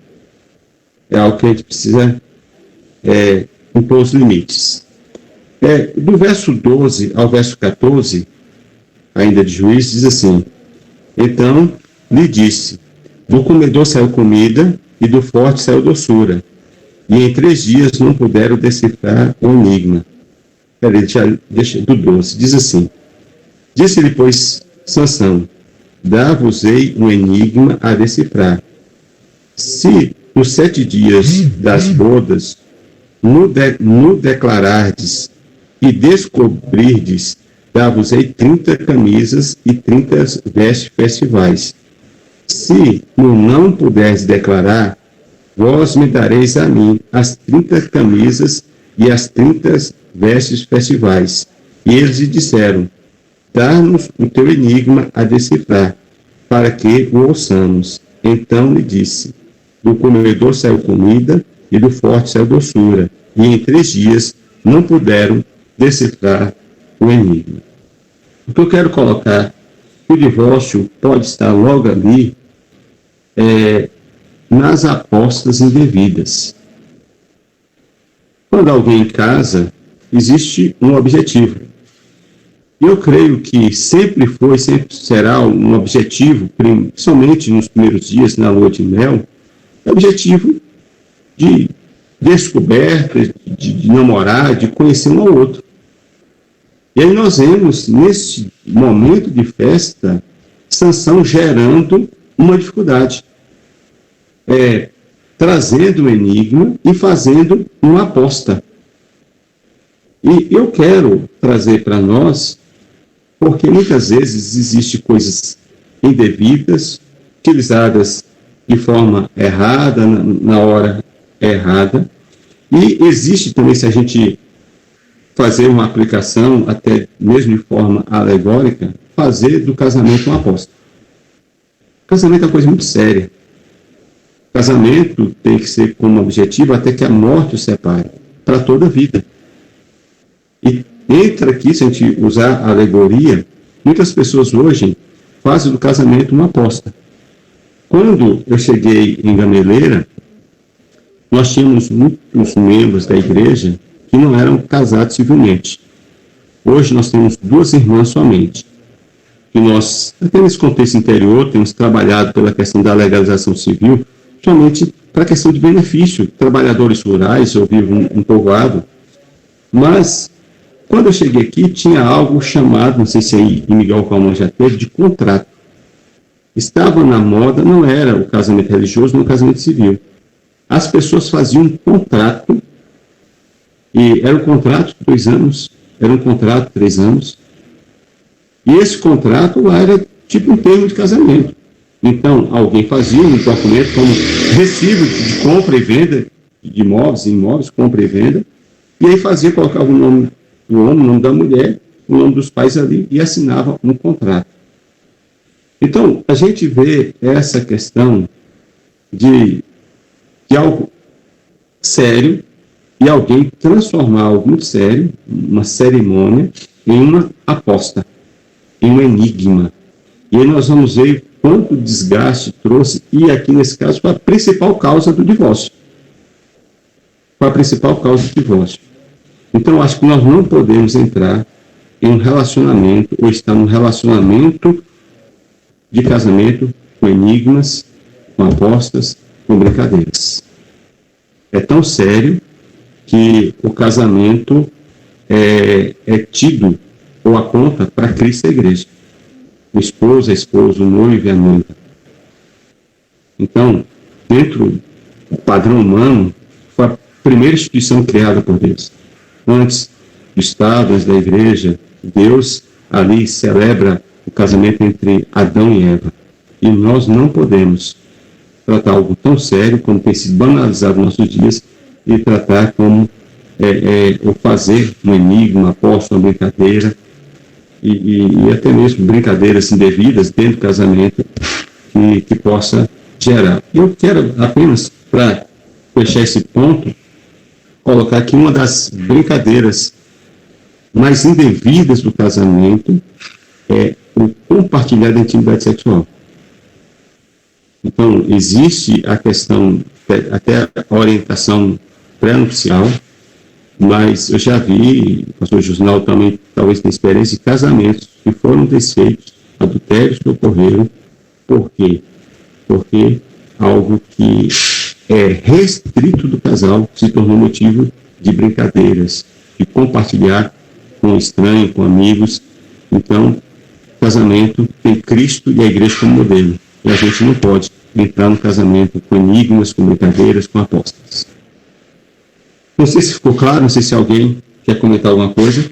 é algo que a gente precisa impor os limites. Do verso 12 ao verso 14, ainda de Juízes, diz assim: então lhe disse, do comedor saiu comida e do forte saiu doçura, e em 3 dias não puderam decifrar o enigma. Peraí, deixa do 12, diz assim: disse-lhe, pois, Sansão, dá-vos-ei um enigma a decifrar. Se nos 7 dias das bodas no declarardes e descobrirdes, dá-vos-ei 30 camisas e 30 vestes festivais. Se no não puderes declarar, vós me dareis a mim as 30 camisas e as 30 vestes festivais. E eles lhe disseram: dá-nos o teu enigma a decifrar, para que o ouçamos. Então lhe disse: do comedor saiu comida e do forte saiu doçura, e em 3 dias não puderam decifrar o enigma. O que eu quero colocar, que o divórcio pode estar logo ali, nas apostas indevidas. Quando alguém casa, existe um objetivo. Eu creio que sempre foi, sempre será um objetivo, principalmente nos primeiros dias, na lua de mel, objetivo de descoberta, de namorar, de conhecer um ao outro. E aí nós vemos, nesse momento de festa, Sansão gerando uma dificuldade, trazendo um enigma e fazendo uma aposta. E eu quero trazer para nós, porque muitas vezes existem coisas indevidas, utilizadas de forma errada, na hora errada, e existe também, se a gente fazer uma aplicação, até mesmo de forma alegórica, fazer do casamento uma aposta. O casamento é uma coisa muito séria. O casamento tem que ser como objetivo até que a morte o separe, para toda a vida. E entra aqui, se a gente usar a alegoria, muitas pessoas hoje fazem do casamento uma aposta. Quando eu cheguei em Gameleira, nós tínhamos muitos membros da igreja que não eram casados civilmente. Hoje nós temos 2 irmãs somente. E nós, até nesse contexto interior, temos trabalhado pela questão da legalização civil, somente para a questão de benefício, trabalhadores rurais, eu vivo um povoado, mas Quando eu cheguei aqui, tinha algo chamado, não sei se aí em Miguel Calmon já teve, de contrato. Estava na moda, não era o casamento religioso, não o casamento civil. As pessoas faziam um contrato, e era um contrato de 2 anos, era um contrato de 3 anos, e esse contrato lá era tipo um termo de casamento. Então, alguém fazia um documento como recibo de compra e venda de imóveis, compra e venda, e aí colocava o nome do homem, o nome da mulher, o nome dos pais ali, e assinava um contrato. Então, a gente vê essa questão de algo sério, e alguém transformar algo muito sério, uma cerimônia, em uma aposta, em um enigma. E aí nós vamos ver quanto desgaste trouxe, e aqui nesse caso, foi a principal causa do divórcio. Então, acho que nós não podemos entrar em um relacionamento, ou estar num relacionamento de casamento com enigmas, com apostas, com brincadeiras. É tão sério que o casamento é tido ou aponta para Cristo e a igreja. O esposo, a esposa, o noivo e a noiva. Então, dentro do padrão humano, foi a primeira instituição criada por Deus. Antes do Estado, antes da igreja, Deus ali celebra o casamento entre Adão e Eva. E nós não podemos tratar algo tão sério como tem sido banalizado nos nossos dias e tratar como ou fazer um enigma, uma aposta, uma brincadeira e até mesmo brincadeiras indevidas dentro do casamento que possa gerar. Eu quero apenas, para fechar esse ponto, colocar aqui uma das brincadeiras mais indevidas do casamento é o compartilhar da intimidade sexual. Então, existe a questão, até a orientação pré-nupcial, mas eu já vi, o pastor Jusnal também talvez tenha experiência de casamentos que foram desfeitos, adultérios que ocorreram. Por quê? Porque algo que é restrito do casal se tornou motivo de brincadeiras, de compartilhar com estranho, com amigos. Então, casamento tem Cristo e a igreja como modelo. E a gente não pode entrar no casamento com enigmas, com brincadeiras, com apostas. Não sei se ficou claro, não sei se alguém quer comentar alguma coisa.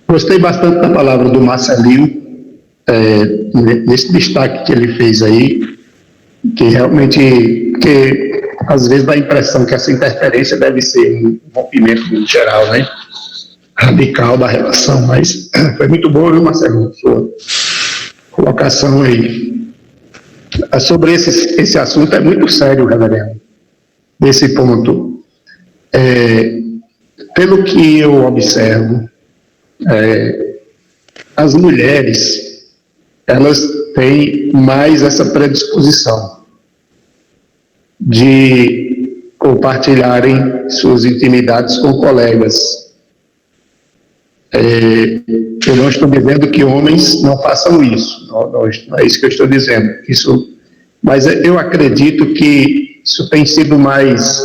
Gostei bastante da palavra do Marcelinho, nesse destaque que ele fez aí, que realmente, que às vezes dá a impressão que essa interferência deve ser um rompimento muito geral, né? Radical da relação, mas foi muito boa, viu, Marcelo, sua colocação aí. Sobre esse assunto é muito sério, reverendo, desse ponto. Pelo que eu observo, as mulheres, elas têm mais essa predisposição de compartilharem suas intimidades com colegas. Eu não estou dizendo que homens não façam isso, não é isso que eu estou dizendo. Mas eu acredito que isso tem sido mais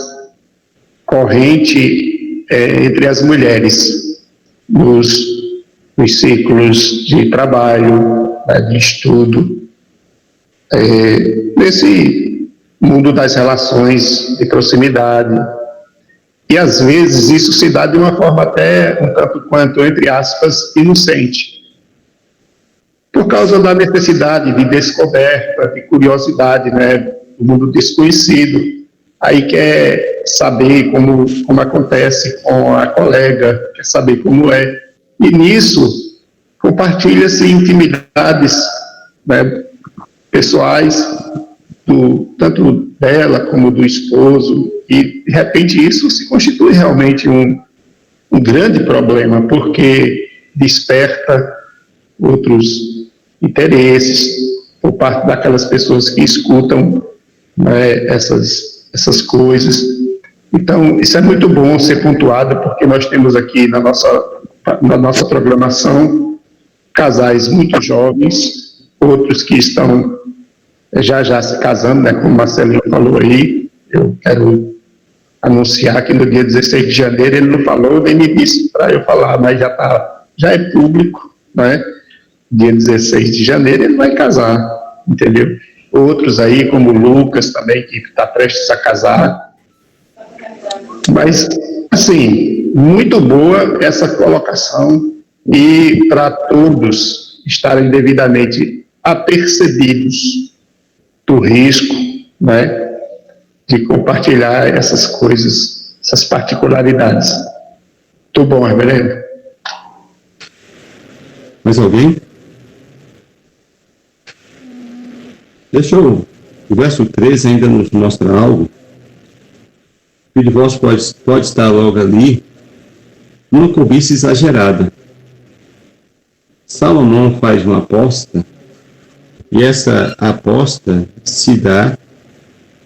corrente entre as mulheres, nos ciclos de trabalho, de estudo, nesse mundo das relações de proximidade. E, às vezes, isso se dá de uma forma até um tanto quanto, entre aspas, inocente. Por causa da necessidade de descoberta, de curiosidade, né, do mundo desconhecido. Aí quer saber como acontece com a colega, quer saber como é. E nisso, compartilha-se intimidades, né, pessoais, tanto dela como do esposo, e de repente isso se constitui realmente um grande problema, porque desperta outros interesses por parte daquelas pessoas que escutam, né, essas coisas. Então, isso é muito bom ser pontuado, porque nós temos aqui na nossa programação casais muito jovens, outros que estão já se casando, né, como o Marcelinho falou aí. Eu quero anunciar que no dia 16 de janeiro ele não falou, nem me disse para eu falar, mas já é público, né? Dia 16 de janeiro ele vai casar, entendeu? Outros aí, como o Lucas também, que está prestes a casar. Mas, assim, muito boa essa colocação e para todos estarem devidamente apercebidos do risco, né, de compartilhar essas coisas, essas particularidades. Tudo bom, reverendo? Mais alguém? Deixa eu... O verso 13 ainda nos mostra algo. O divórcio pode estar logo ali numa cobiça exagerada. Salomão faz uma aposta e essa aposta se dá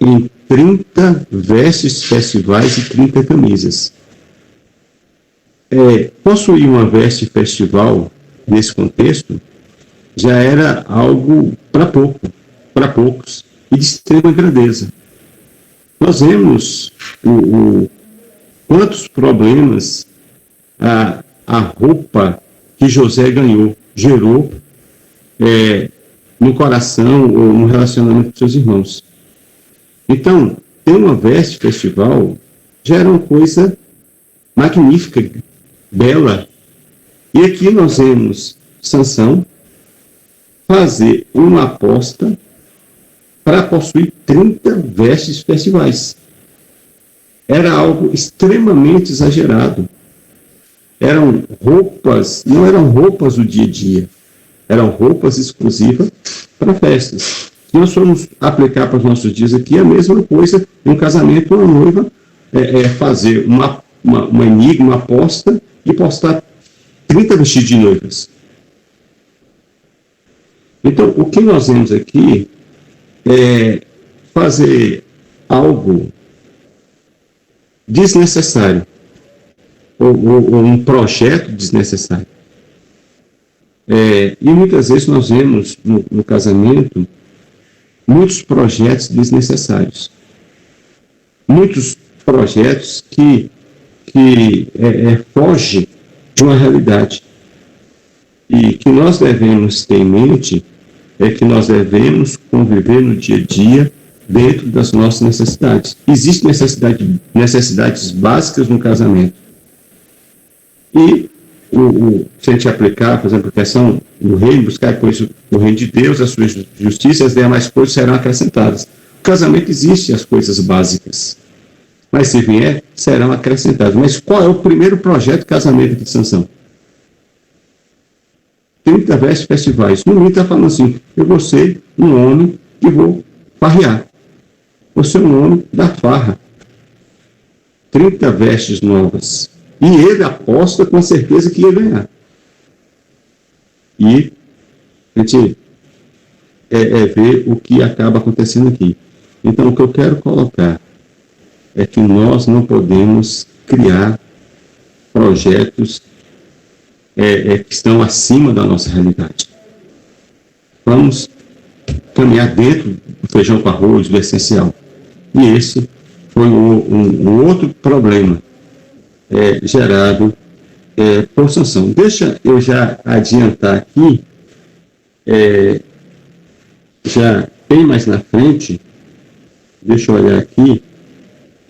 em 30 vestes festivais e 30 camisas. Possuir uma veste festival nesse contexto já era algo para poucos e de extrema grandeza. Nós vemos quantos problemas a roupa que José gerou no coração ou no relacionamento com seus irmãos. Então, ter uma veste festival já era uma coisa magnífica, bela. E aqui nós vemos Sansão fazer uma aposta para possuir 30 vestes festivais. Era algo extremamente exagerado. Não eram roupas do dia a dia, eram roupas exclusivas para festas. Se nós formos aplicar para os nossos dias aqui, é a mesma coisa, um casamento, uma noiva fazer uma enigma, uma aposta e postar 30 vestidos de noivas. Então, o que nós vemos aqui é fazer algo desnecessário, ou um projeto desnecessário. E muitas vezes nós vemos no casamento muitos projetos desnecessários. Muitos projetos que fogem de uma realidade. E que nós devemos ter em mente é que nós devemos conviver no dia a dia dentro das nossas necessidades. Existem necessidades básicas no casamento. E se a gente aplicar, por exemplo, a questão do reino, buscar pois o reino de Deus, a sua justiça, as demais coisas serão acrescentadas. O casamento existe as coisas básicas, mas se vier, serão acrescentadas. Mas qual é o primeiro projeto de casamento de Sansão? 30 vestes festivais. No mínimo está falando assim, eu vou ser um homem que vou farrear. Vou ser um homem da farra. 30 vestes novas. E ele aposta com certeza que ia ganhar. E a gente ver o que acaba acontecendo aqui. Então, o que eu quero colocar é que nós não podemos criar projetos que estão acima da nossa realidade. Vamos caminhar dentro do feijão com arroz, do essencial. E esse foi um outro problema gerado por Sansão. Deixa eu já adiantar aqui, já bem mais na frente, deixa eu olhar aqui,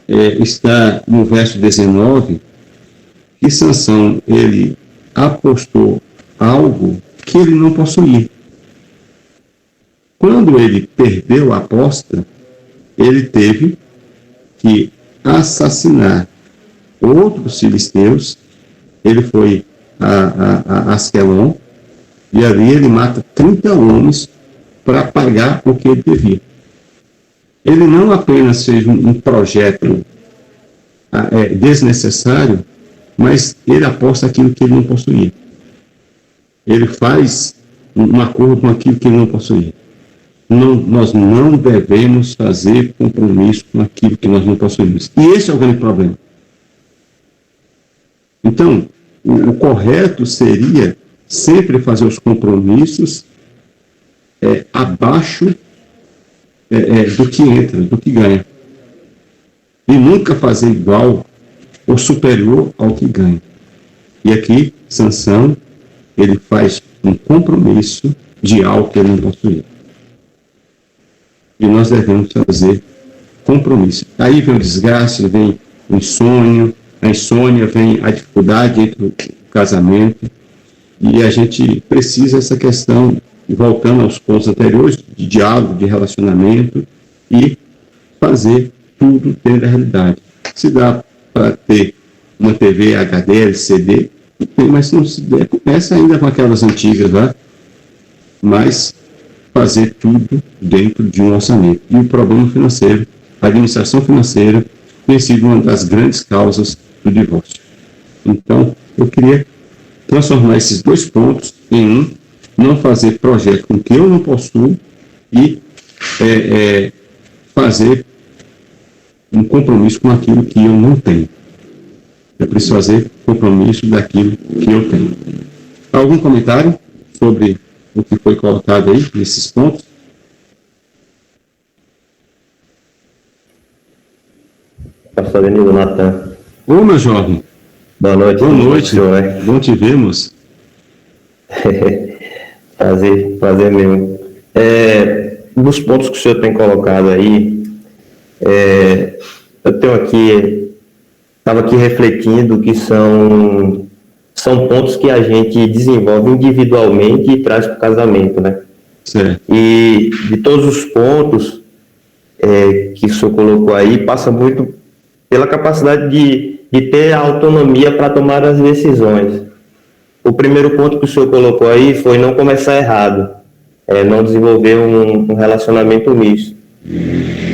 está no verso 19, que Sansão, ele apostou algo que ele não possuía. Quando ele perdeu a aposta, ele teve que assassinar outros filisteus. Ele foi a Asquelon e ali ele mata 30 homens para pagar o que ele devia. Ele não apenas fez um projeto desnecessário, mas ele aposta aquilo que ele não possuía. Ele faz um acordo com aquilo que ele não possuía. Nós não devemos fazer compromisso com aquilo que nós não possuímos. E esse é o grande problema. Então, o correto seria sempre fazer os compromissos abaixo do que entra, do que ganha. e nunca fazer igual ou superior ao que ganha. E aqui, Sansão, ele faz um compromisso de algo que ele não possuía. E nós devemos fazer compromisso. Aí vem o desgaste, vem o insônia, a insônia, vem a dificuldade entre o casamento, e a gente precisa essa questão, voltando aos pontos anteriores, de diálogo, de relacionamento, e fazer tudo dentro da realidade. Se dá para ter uma TV HD, LCD, tem, mas se não se der, começa ainda com aquelas antigas lá, mas fazer tudo dentro de um orçamento. E o problema financeiro, a administração financeira, tem sido uma das grandes causas do divórcio. Então, eu queria transformar esses dois pontos em um, não fazer projeto com que eu não possuo e fazer um compromisso com aquilo que eu não tenho. Eu preciso fazer compromisso daquilo que eu tenho. Algum comentário sobre o que foi colocado aí, nesses pontos? Pastor Benito Natan. Ô, meu jovem. Boa noite. Boa noite. Senhor, né? Bom te vermos. Prazer mesmo. Dos pontos que o senhor tem colocado aí, eu tenho aqui, estava aqui refletindo que são pontos que a gente desenvolve individualmente e traz para o casamento, né? Certo. E de todos os pontos que o senhor colocou aí, passa muito pela capacidade de ter a autonomia para tomar as decisões. O primeiro ponto que o senhor colocou aí foi não começar errado, não desenvolver um relacionamento misto.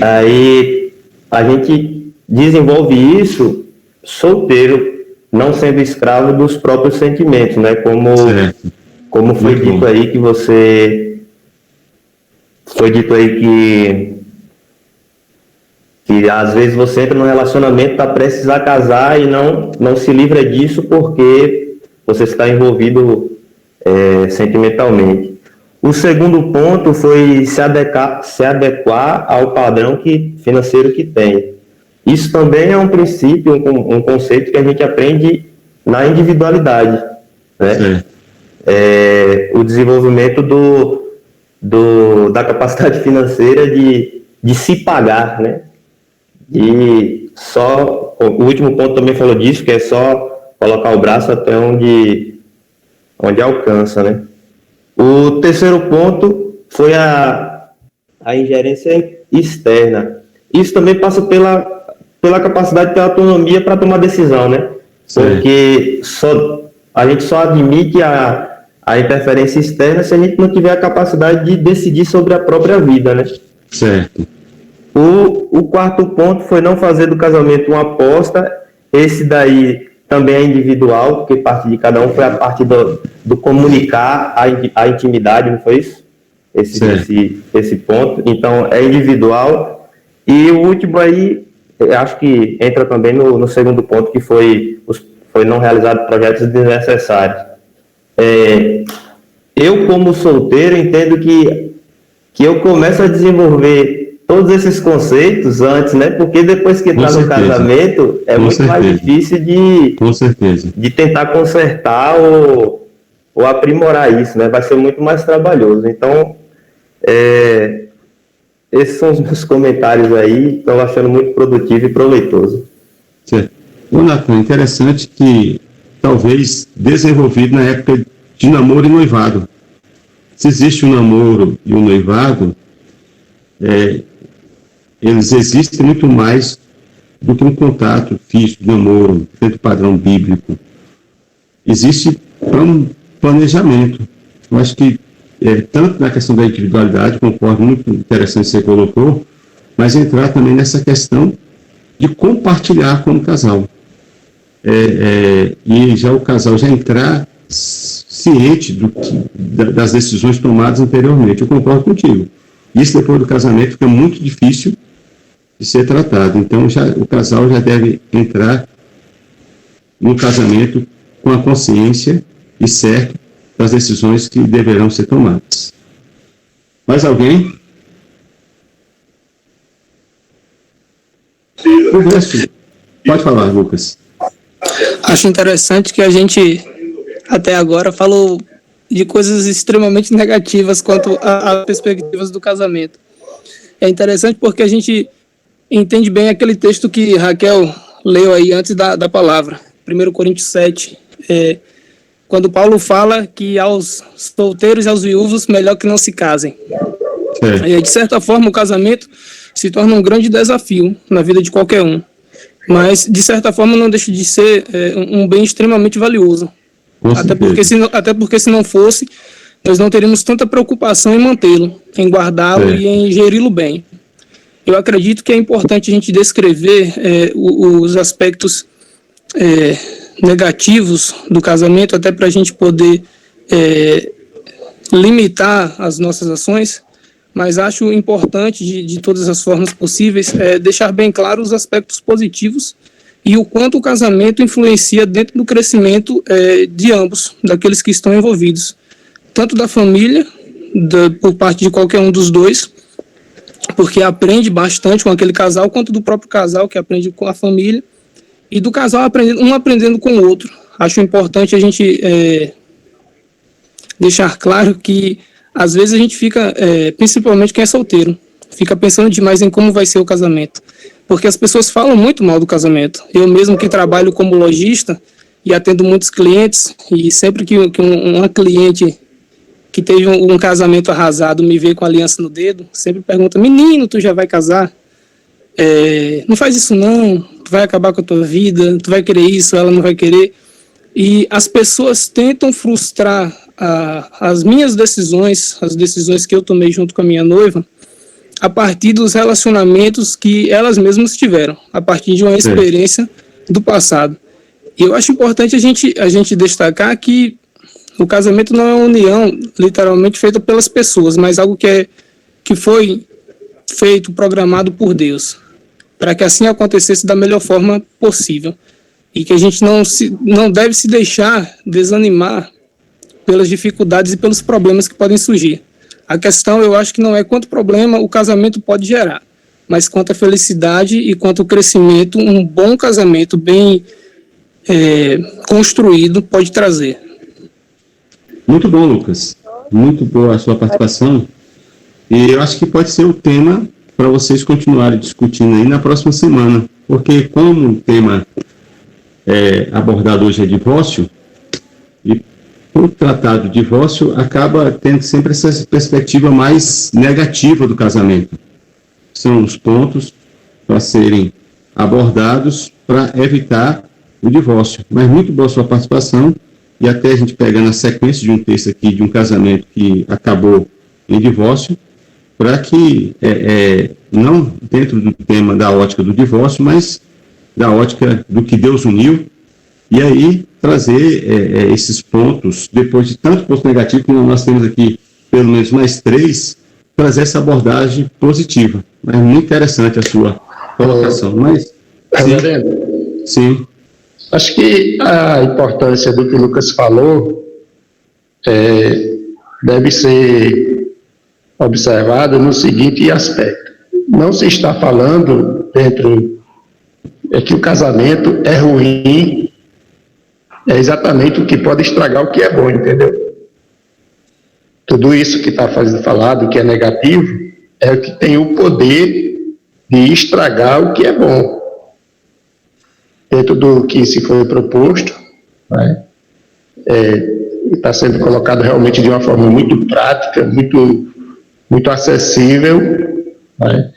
Aí a gente desenvolve isso solteiro, não sendo escravo dos próprios sentimentos, né? Como foi Muito dito bom. aí que você... Foi dito aí que às vezes você entra num relacionamento, está prestes a casar e não se livra disso porque você está envolvido sentimentalmente. O segundo ponto foi se adequar ao padrão financeiro que tem. Isso também é um princípio, um conceito que a gente aprende na individualidade, né? O desenvolvimento da capacidade financeira de se pagar, né? O último ponto também falou disso, que é só colocar o braço até onde alcança, né? O terceiro ponto foi a ingerência externa. Isso também passa pela capacidade de ter autonomia para tomar decisão, né? Sim. Porque a gente só admite a interferência externa se a gente não tiver a capacidade de decidir sobre a própria vida, né? Certo. O quarto ponto foi não fazer do casamento uma aposta. Esse daí também é individual, porque parte de cada um foi a parte do comunicar a intimidade, não foi isso? Esse ponto. Então, é individual. E o último aí, acho que entra também no segundo ponto, que foi não realizar projetos desnecessários. Eu, como solteiro, entendo que eu começo a desenvolver todos esses conceitos antes, né? Porque depois que entrar no casamento, é muito mais difícil de tentar consertar ou aprimorar isso, né? Vai ser muito mais trabalhoso. Então, esses são os meus comentários aí. Estou achando muito produtivo e proveitoso. Certo. Ô, Natan, interessante que talvez desenvolvido na época de namoro e noivado. Se existe um namoro e um noivado, eles existem muito mais do que um contato físico de namoro, dentro do padrão bíblico. Existe um planejamento. Eu acho que, tanto na questão da individualidade, concordo, muito interessante que você colocou, mas entrar também nessa questão de compartilhar como casal. E já o casal já entrar ciente das decisões tomadas anteriormente. Eu concordo contigo. Isso depois do casamento fica muito difícil de ser tratado. Então, o casal já deve entrar no casamento com a consciência e certo das decisões que deverão ser tomadas. Mais alguém? O resto, pode falar, Lucas. Acho interessante que a gente, até agora, falou de coisas extremamente negativas quanto às perspectivas do casamento. É interessante porque a gente entende bem aquele texto que Raquel leu aí antes da palavra, 1 Coríntios 7, quando Paulo fala que aos solteiros e aos viúvos, melhor que não se casem. De certa forma, o casamento se torna um grande desafio na vida de qualquer um, mas, de certa forma, não deixa de ser um bem extremamente valioso. Até porque se não fosse, nós não teríamos tanta preocupação em mantê-lo, em guardá-lo e em geri-lo bem. Eu acredito que é importante a gente descrever os aspectos negativos do casamento, até para a gente poder limitar as nossas ações, mas acho importante, de todas as formas possíveis, deixar bem claro os aspectos positivos e o quanto o casamento influencia dentro do crescimento de ambos, daqueles que estão envolvidos, tanto da família, por parte de qualquer um dos dois, porque aprende bastante com aquele casal, quanto do próprio casal, que aprende com a família, e do casal aprendendo com o outro. Acho importante a gente deixar claro que, às vezes, a gente fica, principalmente quem é solteiro, fica pensando demais em como vai ser o casamento, porque as pessoas falam muito mal do casamento. Eu mesmo, que trabalho como lojista e atendo muitos clientes, e sempre que uma cliente que teve um casamento arrasado me vê com aliança no dedo, sempre pergunta: menino, tu já vai casar? Não faz isso não, tu vai acabar com a tua vida, tu vai querer isso, ela não vai querer. E as pessoas tentam frustrar as minhas decisões, as decisões que eu tomei junto com a minha noiva, a partir dos relacionamentos que elas mesmas tiveram, a partir de uma experiência do passado. E eu acho importante a gente destacar que o casamento não é uma união literalmente feita pelas pessoas, mas algo que foi feito, programado por Deus, para que assim acontecesse da melhor forma possível. E que a gente não deve se deixar desanimar pelas dificuldades e pelos problemas que podem surgir. A questão, eu acho que não é quanto problema o casamento pode gerar, mas quanto a felicidade e quanto o crescimento um bom casamento bem construído pode trazer. Muito bom, Lucas. Muito boa a sua participação. E eu acho que pode ser o tema para vocês continuarem discutindo aí na próxima semana, porque como o tema abordado hoje é divórcio, e por tratar do divórcio, acaba tendo sempre essa perspectiva mais negativa do casamento. São os pontos para serem abordados para evitar o divórcio. Mas muito boa a sua participação, e até a gente pegando a sequência de um texto aqui, de um casamento que acabou em divórcio, para que, não dentro do tema da ótica do divórcio, mas da ótica do que Deus uniu, e aí trazer esses pontos, depois de tanto ponto negativo, que nós temos aqui pelo menos mais 3, trazer essa abordagem positiva. É muito interessante a sua colocação. Mas, sim. Acho que a importância do que o Lucas falou deve ser observada no seguinte aspecto. Não se está falando que o casamento é ruim, é exatamente o que pode estragar o que é bom, entendeu? Tudo isso que está falado, que é negativo, é o que tem o poder de estragar o que é bom. Dentro do que se foi proposto, né, está sendo colocado realmente de uma forma muito prática, muito acessível, né,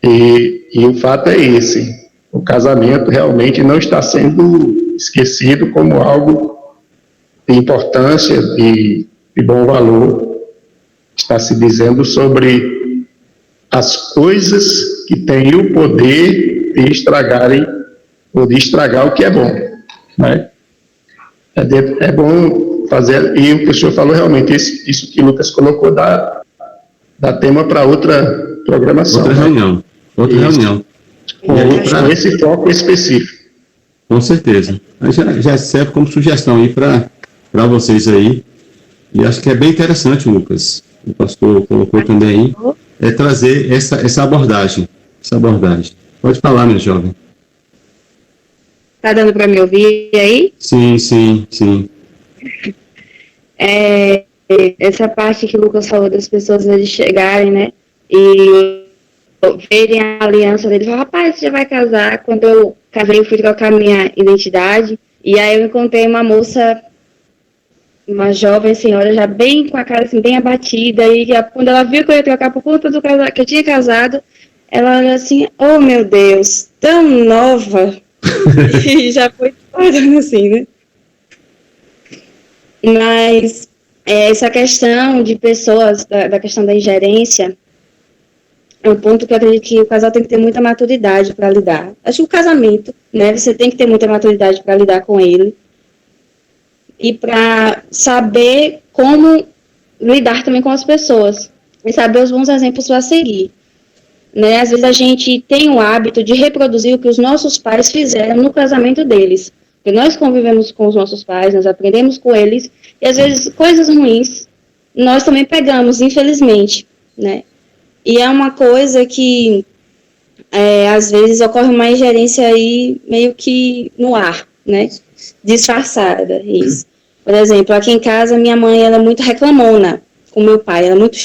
e o fato é esse: o casamento realmente não está sendo esquecido como algo de importância, de bom valor. Está se dizendo sobre as coisas que têm o poder de estragarem ou de estragar o que é bom, né? É bom fazer, e o que o senhor falou realmente, isso que o Lucas colocou dá tema para outra programação. Outra reunião. Com esse foco específico. Com certeza. Já serve como sugestão aí para vocês aí. E acho que é bem interessante, Lucas, o pastor colocou também aí, trazer essa abordagem. Pode falar, minha jovem. Tá dando para me ouvir aí? Sim, sim, sim. Essa parte que o Lucas falou das pessoas eles chegarem, né? E verem a aliança dele, falar, rapaz, você já vai casar? Quando eu casei, eu fui trocar minha identidade. E aí eu encontrei uma moça, uma jovem senhora, já bem com a cara assim, bem abatida. E quando ela viu que eu ia trocar por conta do que eu tinha casado, ela olhou assim, oh meu Deus, tão nova. E já foi falando assim, né? Mas essa questão de pessoas, da questão da ingerência, é um ponto que eu acredito que o casal tem que ter muita maturidade para lidar. Acho que o casamento, né? Você tem que ter muita maturidade para lidar com ele e para saber como lidar também com as pessoas e saber os bons exemplos para seguir. Né? Às vezes a gente tem o hábito de reproduzir o que os nossos pais fizeram no casamento deles. Porque nós convivemos com os nossos pais, nós aprendemos com eles, e às vezes coisas ruins nós também pegamos, infelizmente, né? E é uma coisa que às vezes ocorre uma ingerência aí meio que no ar, né? Disfarçada, isso. Por exemplo, aqui em casa minha mãe era muito reclamona com meu pai, era muito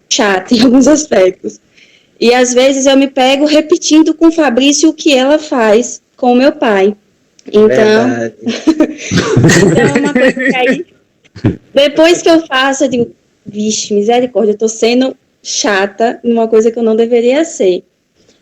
chata em alguns aspectos. E às vezes eu me pego repetindo com o Fabrício o que ela faz com o meu pai. Então, então é uma coisa que aí, depois que eu faço, eu digo, vixe, misericórdia, eu tô sendo chata numa coisa que eu não deveria ser.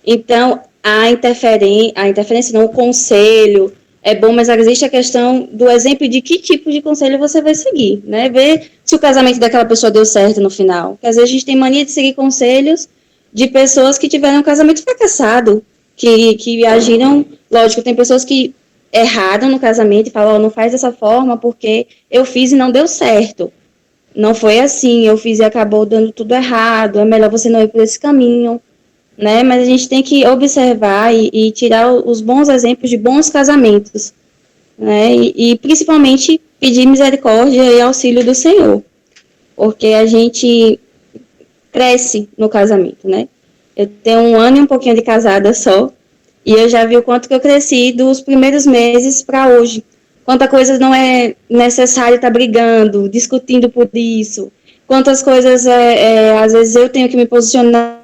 Então, a interferência não, o conselho é bom, mas existe a questão do exemplo de que tipo de conselho você vai seguir, né? Ver se o casamento daquela pessoa deu certo no final. Porque às vezes a gente tem mania de seguir conselhos de pessoas que tiveram um casamento fracassado, que agiram, lógico, tem pessoas que erraram no casamento e falam, não faz dessa forma porque eu fiz e não deu certo. Não foi assim, eu fiz e acabou dando tudo errado, é melhor você não ir por esse caminho, né? Mas a gente tem que observar e tirar os bons exemplos de bons casamentos, né? E principalmente pedir misericórdia e auxílio do Senhor, porque a gente cresce no casamento, né? Eu tenho 1 ano e um pouquinho de casada só, e eu já vi o quanto que eu cresci dos primeiros meses para hoje. Quanta coisa não é necessário estar brigando, discutindo por isso. Quantas coisas, às vezes, eu tenho que me posicionar,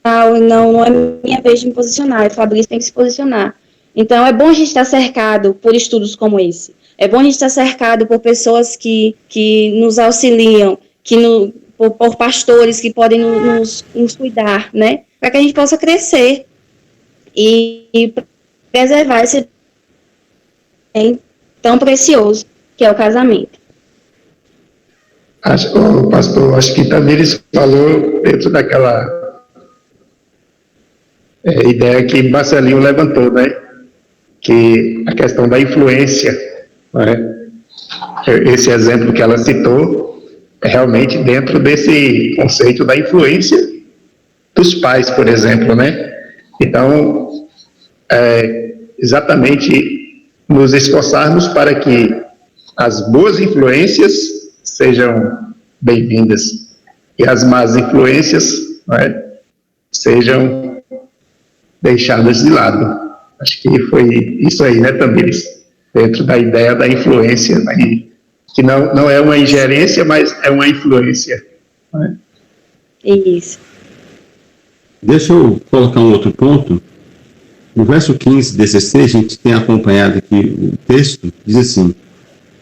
não é minha vez de me posicionar, o Fabrício tem que se posicionar. Então, é bom a gente estar cercado por estudos como esse. É bom a gente estar cercado por pessoas que nos auxiliam, por pastores que podem nos cuidar, né? Para que a gente possa crescer e preservar esse bem tão precioso que é o casamento. Pastor, acho que Tamires falou dentro daquela ideia que Marcelinho levantou, né? Que a questão da influência, né? Esse exemplo que ela citou é realmente dentro desse conceito da influência dos pais, por exemplo, né? Então, exatamente nos esforçarmos para que as boas influências sejam bem-vindas e as más influências, né, sejam deixadas de lado. Acho que foi isso aí, né, Tamires? Dentro da ideia da influência, né, que não é uma ingerência, mas é uma influência. Né? Isso. Deixa eu colocar um outro ponto. No verso 15, 16, a gente tem acompanhado aqui o texto, diz assim: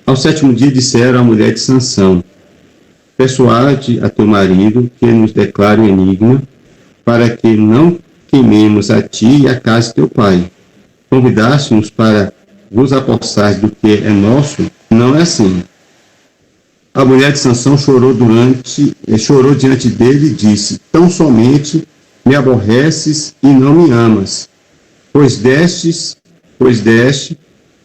ao 7º dia disseram à mulher de Sansão, persuade a teu marido que nos declare o enigma, para que não queimemos a ti e a casa de teu pai. Convidaste-nos para vos apossar do que é nosso? Não é assim. A mulher de Sansão chorou diante dele e disse: tão somente me aborreces e não me amas, pois deste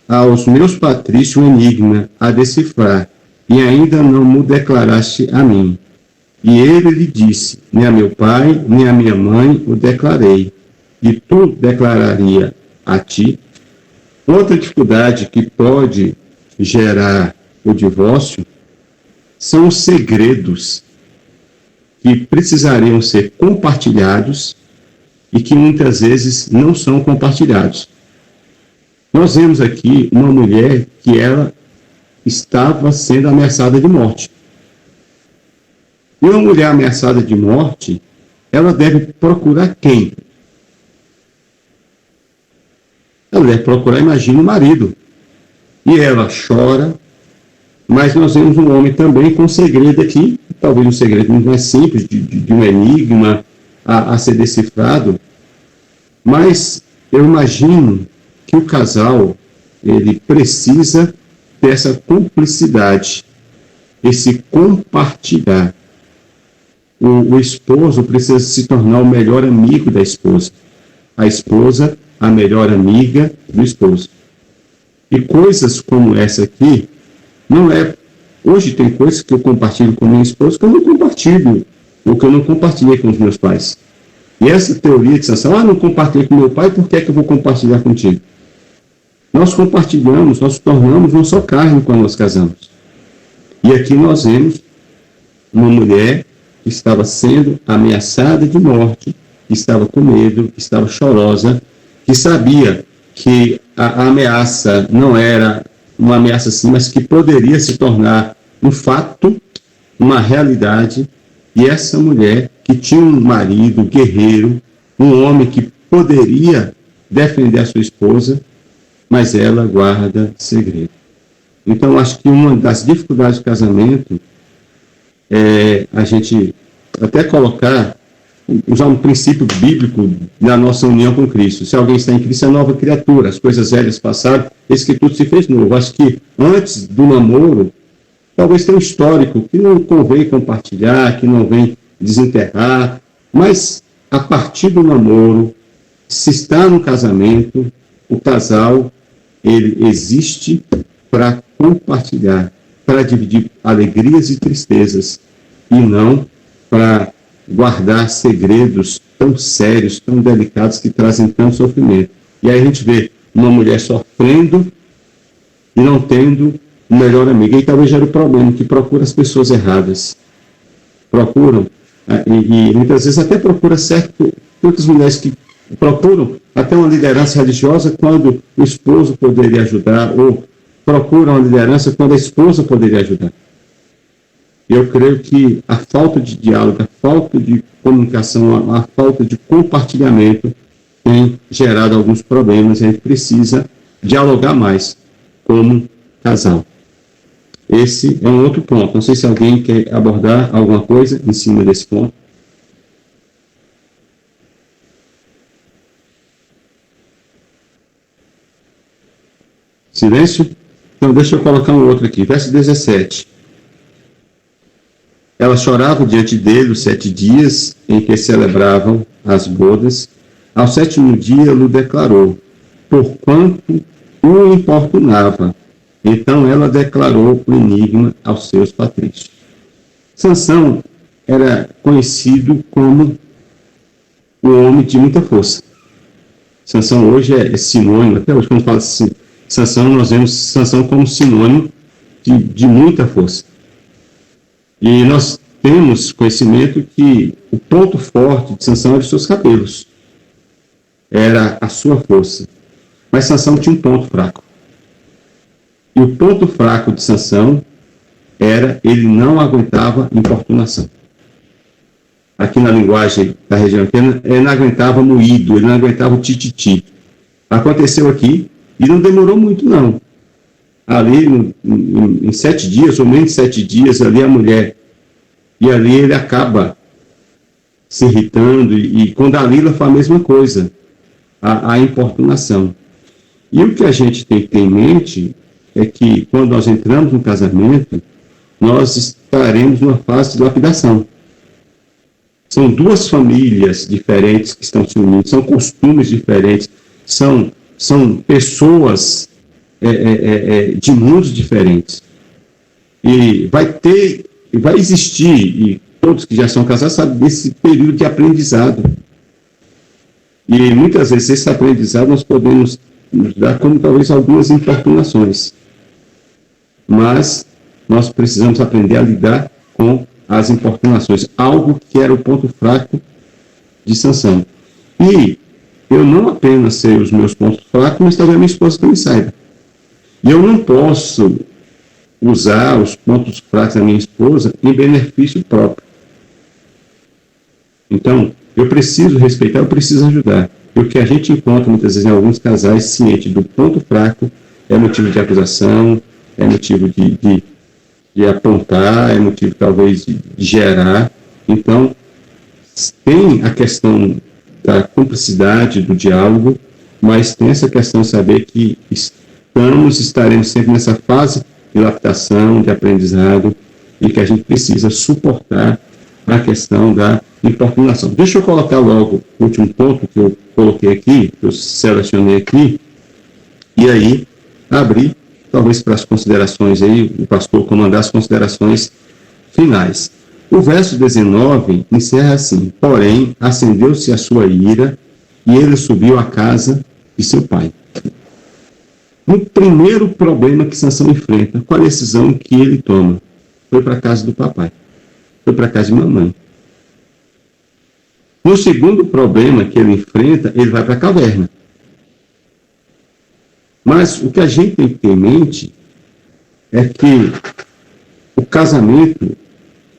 aos meus patrícios um enigma a decifrar, e ainda não me declaraste a mim. E ele lhe disse: nem a meu pai, nem a minha mãe o declarei, e tu declararia a ti. Outra dificuldade que pode gerar o divórcio são os segredos que precisariam ser compartilhados e que muitas vezes não são compartilhados. Nós vemos aqui uma mulher que ela estava sendo ameaçada de morte. E uma mulher ameaçada de morte, ela deve procurar quem? Ela deve procurar, imagina, o marido. E ela chora, mas nós vemos um homem também com um segredo aqui, talvez um segredo muito mais simples, de um enigma a ser decifrado, mas eu imagino que o casal, ele precisa ter essa cumplicidade, esse compartilhar. O esposo precisa se tornar o melhor amigo da esposa, a esposa a melhor amiga do esposo. E coisas como essa aqui, não é... Hoje tem coisas que eu compartilho com minha esposa que eu não compartilho, ou que eu não compartilhei com os meus pais. E essa teoria de Sansão, não compartilhei com meu pai, por que é que eu vou compartilhar contigo? Nós compartilhamos, nós tornamos uma só carne quando nós casamos. E aqui nós vemos uma mulher que estava sendo ameaçada de morte, que estava com medo, que estava chorosa, que sabia que a ameaça não era uma ameaça assim, mas que poderia se tornar um fato, uma realidade. E essa mulher, que tinha um marido guerreiro, um homem que poderia defender a sua esposa, mas ela guarda segredo. Então, acho que uma das dificuldades do casamento é a gente até usar um princípio bíblico na nossa união com Cristo. Se alguém está em Cristo, é nova criatura. As coisas velhas passaram, eis que tudo se fez novo. Acho que antes do namoro, talvez tenha um histórico que não convém compartilhar, que não vem desenterrar, mas a partir do namoro, se está no casamento, o casal, ele existe para compartilhar, para dividir alegrias e tristezas, e não para guardar segredos tão sérios, tão delicados, que trazem tanto sofrimento. E aí a gente vê uma mulher sofrendo e não tendo o melhor amigo. E talvez gere o problema, que procura as pessoas erradas. Procuram, e muitas vezes até procura muitas mulheres que procuram até uma liderança religiosa quando o esposo poderia ajudar, ou procuram uma liderança quando a esposa poderia ajudar. Eu creio que a falta de diálogo, a falta de comunicação, a falta de compartilhamento tem gerado alguns problemas. A gente precisa dialogar mais como casal. Esse é um outro ponto. Não sei se alguém quer abordar alguma coisa em cima desse ponto. Silêncio? Então, deixa eu colocar um outro aqui. Verso 17. Ela chorava diante dele os 7 dias em que celebravam as bodas. Ao 7º dia, lhe declarou, porquanto o importunava. Então ela declarou o enigma aos seus patrícios. Sansão era conhecido como o homem de muita força. Sansão hoje é sinônimo, até hoje quando fala assim, Sansão, nós vemos Sansão como sinônimo de muita força. E nós temos conhecimento que o ponto forte de Sansão era os seus cabelos. Era a sua força. Mas Sansão tinha um ponto fraco. E o ponto fraco de Sansão era ele não aguentava importunação. Aqui na linguagem da região aqui, ele não aguentava moído, ele não aguentava o tititi. Aconteceu aqui e não demorou muito, não. Ali, em 7 dias, ou menos 7 dias, ali a mulher, e ali ele acaba se irritando, e com Dalila foi a mesma coisa, a importunação. E o que a gente tem que ter em mente é que, quando nós entramos no casamento, nós estaremos numa fase de lapidação. São 2 famílias diferentes que estão se unindo, são costumes diferentes, são pessoas de mundos diferentes. E vai existir, e todos que já são casados sabem desse período de aprendizado. E muitas vezes esse aprendizado nós podemos nos dar como talvez algumas importunações. Mas nós precisamos aprender a lidar com as importunações, algo que era o ponto fraco de Sansão. E eu não apenas sei os meus pontos fracos, mas talvez a minha esposa também saiba. E eu não posso usar os pontos fracos da minha esposa em benefício próprio. Então, eu preciso respeitar, eu preciso ajudar. E o que a gente encontra muitas vezes em alguns casais, ciente do ponto fraco, é motivo de acusação, é motivo de apontar, é motivo talvez de gerar. Então, tem a questão da cumplicidade, do diálogo, mas tem essa questão de saber que estaremos sempre nessa fase de adaptação, de aprendizado, e que a gente precisa suportar a questão da importunação. Deixa eu colocar logo o último ponto que eu coloquei aqui, que eu selecionei aqui, e aí abrir, talvez para as considerações aí, o pastor comandar as considerações finais. O verso 19 encerra assim: porém, acendeu-se a sua ira, e ele subiu à casa de seu pai. O primeiro problema que Sansão enfrenta, qual a decisão que ele toma? Foi para a casa do papai, foi para a casa de mamãe. No segundo problema que ele enfrenta, ele vai para a caverna. Mas o que a gente tem que ter em mente é que o casamento,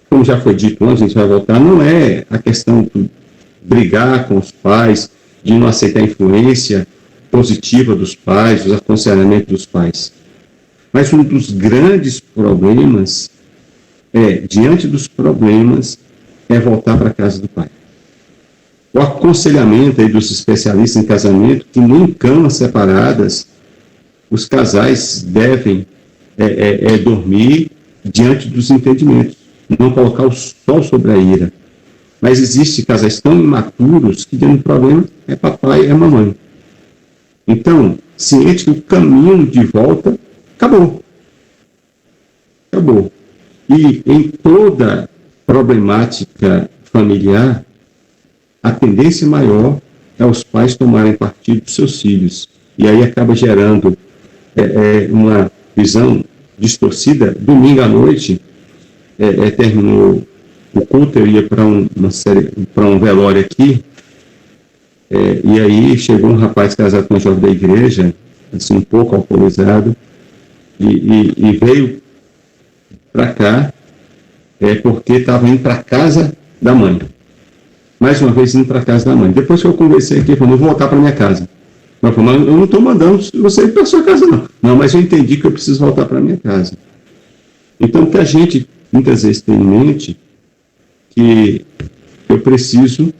como já foi dito antes, a gente vai voltar, não é a questão de brigar com os pais, de não aceitar a influência positiva dos pais, os aconselhamentos dos pais. Mas um dos grandes problemas diante dos problemas, é voltar para a casa do pai. O aconselhamento aí dos especialistas em casamento, que nem camas separadas, os casais devem dormir diante dos entendimentos, não colocar o sol sobre a ira. Mas existem casais tão imaturos que diante do problema é papai e é mamãe. Então, ciente que o caminho de volta acabou. Acabou. E em toda problemática familiar, a tendência maior é os pais tomarem partido dos seus filhos. E aí acaba gerando uma visão distorcida. Domingo à noite, terminou o culto, eu ia para um velório aqui, e aí chegou um rapaz casado com uma jovem da igreja, assim, um pouco alcoolizado, e veio para cá, porque estava indo para a casa da mãe. Mais uma vez indo para a casa da mãe. Depois que eu conversei aqui, eu falei, vou voltar para minha casa. Mas eu não estou mandando você ir para a sua casa, não. Não, mas eu entendi que eu preciso voltar para a minha casa. Então, o que a gente muitas vezes tem em mente, que eu preciso,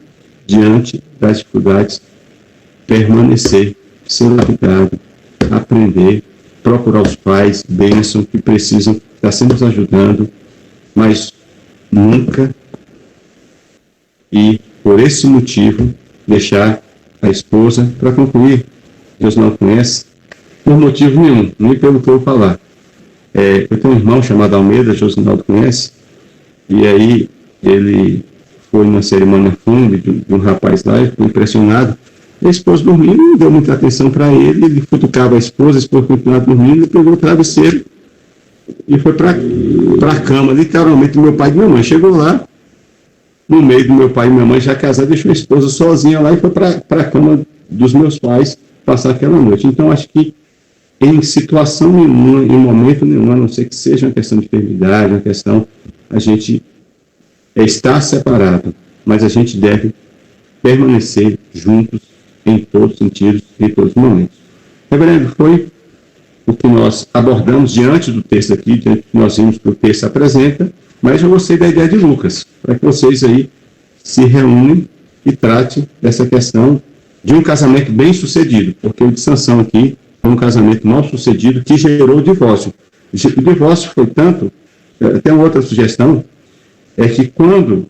diante das dificuldades, permanecer, ser lapidado, aprender, procurar os pais, bênção, que precisam estar sempre nos ajudando, mas nunca, e por esse motivo, deixar a esposa, para concluir, Deus não conhece, por motivo nenhum, nem pelo que eu vou falar. Eu tenho um irmão chamado Almeida, Josinaldo conhece, e aí ele foi numa cerimônia fúnebre de um rapaz lá, eu fui impressionado. A esposa dormindo, não deu muita atenção para ele futucava a esposa continuava dormindo, ele pegou o travesseiro e foi para a cama, literalmente, meu pai e minha mãe. Chegou lá, no meio do meu pai e minha mãe já casados, deixou a esposa sozinha lá e foi para a cama dos meus pais passar aquela noite. Então, acho que em situação nenhuma, em momento nenhum, a não ser que seja uma questão de enfermidade, uma questão, a gente está separado, mas a gente deve permanecer juntos em todos os sentidos, em todos os momentos. Reverendo, foi o que nós abordamos diante do texto aqui, diante do que nós vimos que o texto apresenta, mas eu gostei da ideia de Lucas, para que vocês aí se reúnem e tratem dessa questão de um casamento bem sucedido, porque o de Sansão aqui foi um casamento mal sucedido que gerou o divórcio. O divórcio foi tanto, tem uma outra sugestão, é que quando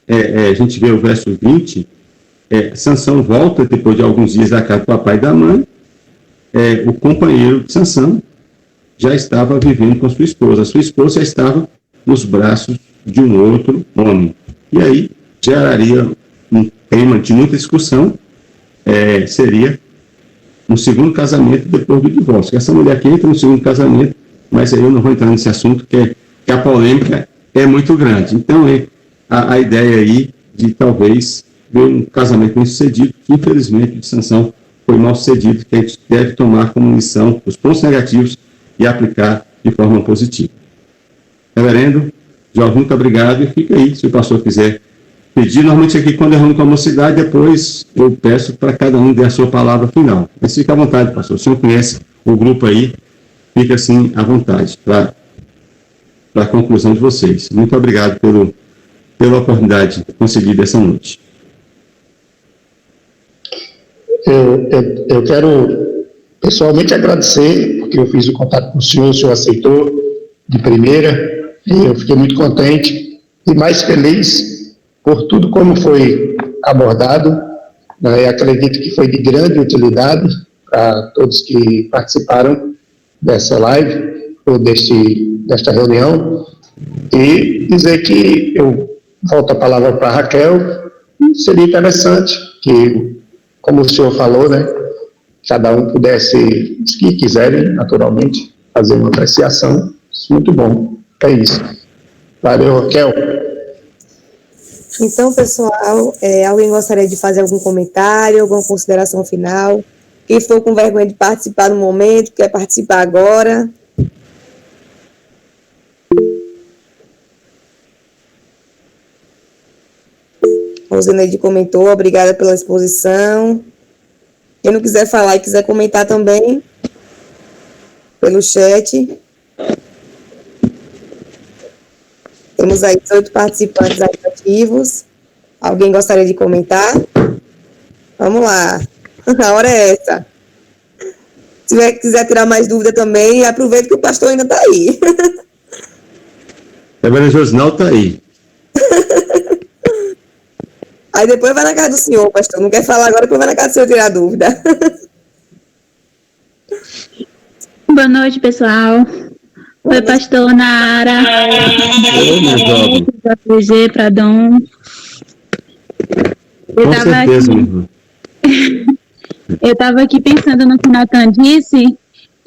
a gente vê o verso 20, Sansão volta depois de alguns dias da casa do papai e da mãe, o companheiro de Sansão já estava vivendo com sua esposa já estava nos braços de um outro homem. E aí geraria um tema de muita discussão, seria um segundo casamento depois do divórcio. Essa mulher que entra no segundo casamento, mas aí eu não vou entrar nesse assunto, que a polêmica é muito grande. Então, a ideia aí de talvez ver um casamento bem sucedido, que infelizmente de sanção foi mal sucedido, que a gente deve tomar como lição os pontos negativos e aplicar de forma positiva. Reverendo Jorge, muito obrigado, e fica aí, se o pastor quiser pedir. Normalmente aqui, quando erramos com a mocidade, depois eu peço para cada um dar a sua palavra final. Mas fica à vontade, pastor. O senhor conhece o grupo aí, fica assim à vontade para a conclusão de vocês. Muito obrigado pela oportunidade concedida essa noite. Eu quero pessoalmente agradecer, porque eu fiz o contato com o senhor aceitou de primeira, e eu fiquei muito contente e mais feliz por tudo como foi abordado, né? Acredito que foi de grande utilidade para todos que participaram dessa live, ou desta reunião, e dizer que eu volto a palavra para a Raquel. Seria interessante que, como o senhor falou, né, cada um pudesse, os que quiserem, naturalmente, fazer uma apreciação. Muito bom. É isso. Valeu, Raquel. Então, pessoal, alguém gostaria de fazer algum comentário, alguma consideração final? Quem ficou com vergonha de participar no momento, quer participar agora? Rosineide comentou, obrigada pela exposição. Quem não quiser falar e quiser comentar também, pelo chat. Temos aí 18 participantes ativos. Alguém gostaria de comentar? Vamos lá. A hora é essa. Se quiser tirar mais dúvida também, aproveita que o pastor ainda está aí. Reverendo Josinaldo está aí. Aí depois vai na casa do senhor, pastor. Não quer falar agora, depois vai na casa do senhor tirar dúvida. Boa noite, pessoal. Oi, pastor Nara. Oi, meu jovem. PG, Pradom. Com certeza, meu irmão. Eu estava aqui pensando no que o Nathan disse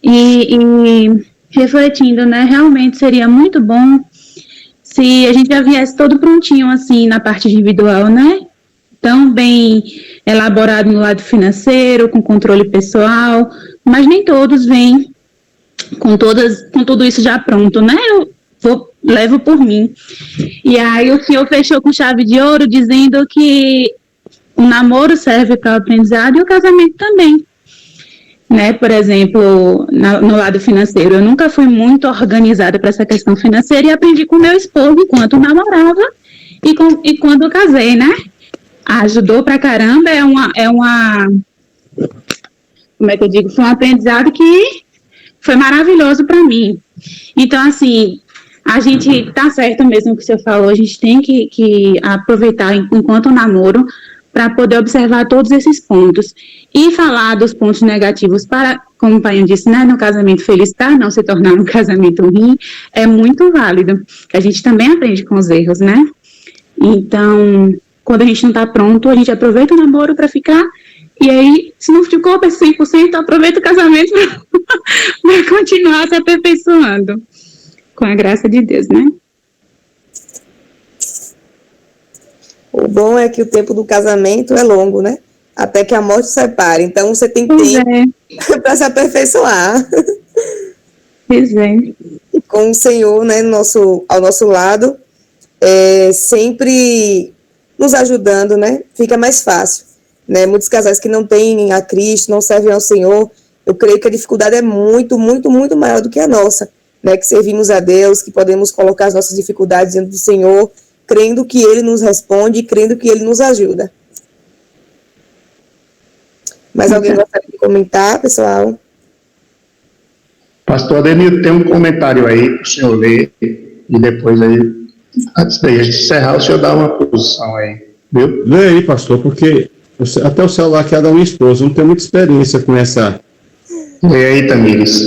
e refletindo, né? Realmente seria muito bom se a gente já viesse todo prontinho, assim, na parte individual, né? Tão bem elaborado no lado financeiro, com controle pessoal, mas nem todos vêm com tudo isso já pronto, né? Levo por mim. E aí o senhor fechou com chave de ouro, dizendo que o namoro serve para o aprendizado e o casamento também. Né? Por exemplo, no lado financeiro, eu nunca fui muito organizada para essa questão financeira e aprendi com meu esposo enquanto namorava e quando casei, né? Ajudou pra caramba, como é que eu digo? Foi um aprendizado que foi maravilhoso para mim. Então, assim, a gente tá certo mesmo o que o senhor falou, a gente tem que aproveitar enquanto namoro para poder observar todos esses pontos e falar dos pontos negativos para, como o pai disse, né, no casamento feliz, para não se tornar um casamento ruim, é muito válido, que a gente também aprende com os erros, né? Então, quando a gente não está pronto, a gente aproveita o namoro para ficar, e aí, se não ficou 100%, aproveita o casamento para continuar se aperfeiçoando, com a graça de Deus, né? O bom é que o tempo do casamento é longo, né? Até que a morte separe. Então, você tem tempo para se aperfeiçoar. Pois é. E com o Senhor, né, ao nosso lado, sempre nos ajudando, né? Fica mais fácil. Né? Muitos casais que não têm a Cristo, não servem ao Senhor, eu creio que a dificuldade é muito, muito, muito maior do que a nossa. Né? Que servimos a Deus, que podemos colocar as nossas dificuldades diante do Senhor, crendo que Ele nos responde e crendo que Ele nos ajuda. Mais alguém gostaria de comentar, pessoal? Pastor Adenildo, tem um comentário aí para o senhor ler, e depois aí, antes da gente encerrar, o senhor dá uma posição aí, viu? Lê aí, pastor, porque até o celular que é da minha esposa, não tem muita experiência com essa. Lê aí, Tamires.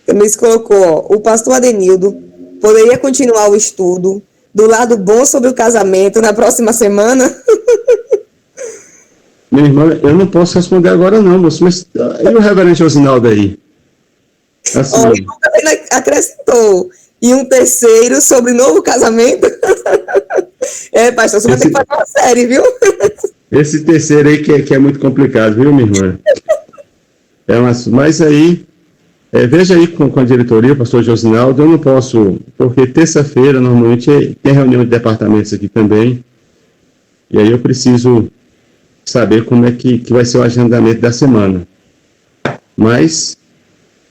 Tamires colocou, o pastor Adenildo poderia continuar o estudo do lado bom sobre o casamento na próxima semana? Minha irmã, eu não posso responder agora não, moço, mas e o reverendo Josinaldo aí? Assim, Ele também acrescentou, e um terceiro sobre novo casamento? Pastor, você vai ter que fazer uma série, viu? Esse terceiro aí que é muito complicado, viu, minha irmã? Mas aí, veja aí com a diretoria, pastor Josinaldo, eu não posso, porque terça-feira, normalmente, tem reunião de departamentos aqui também, e aí eu preciso saber como é que vai ser o agendamento da semana. Mas,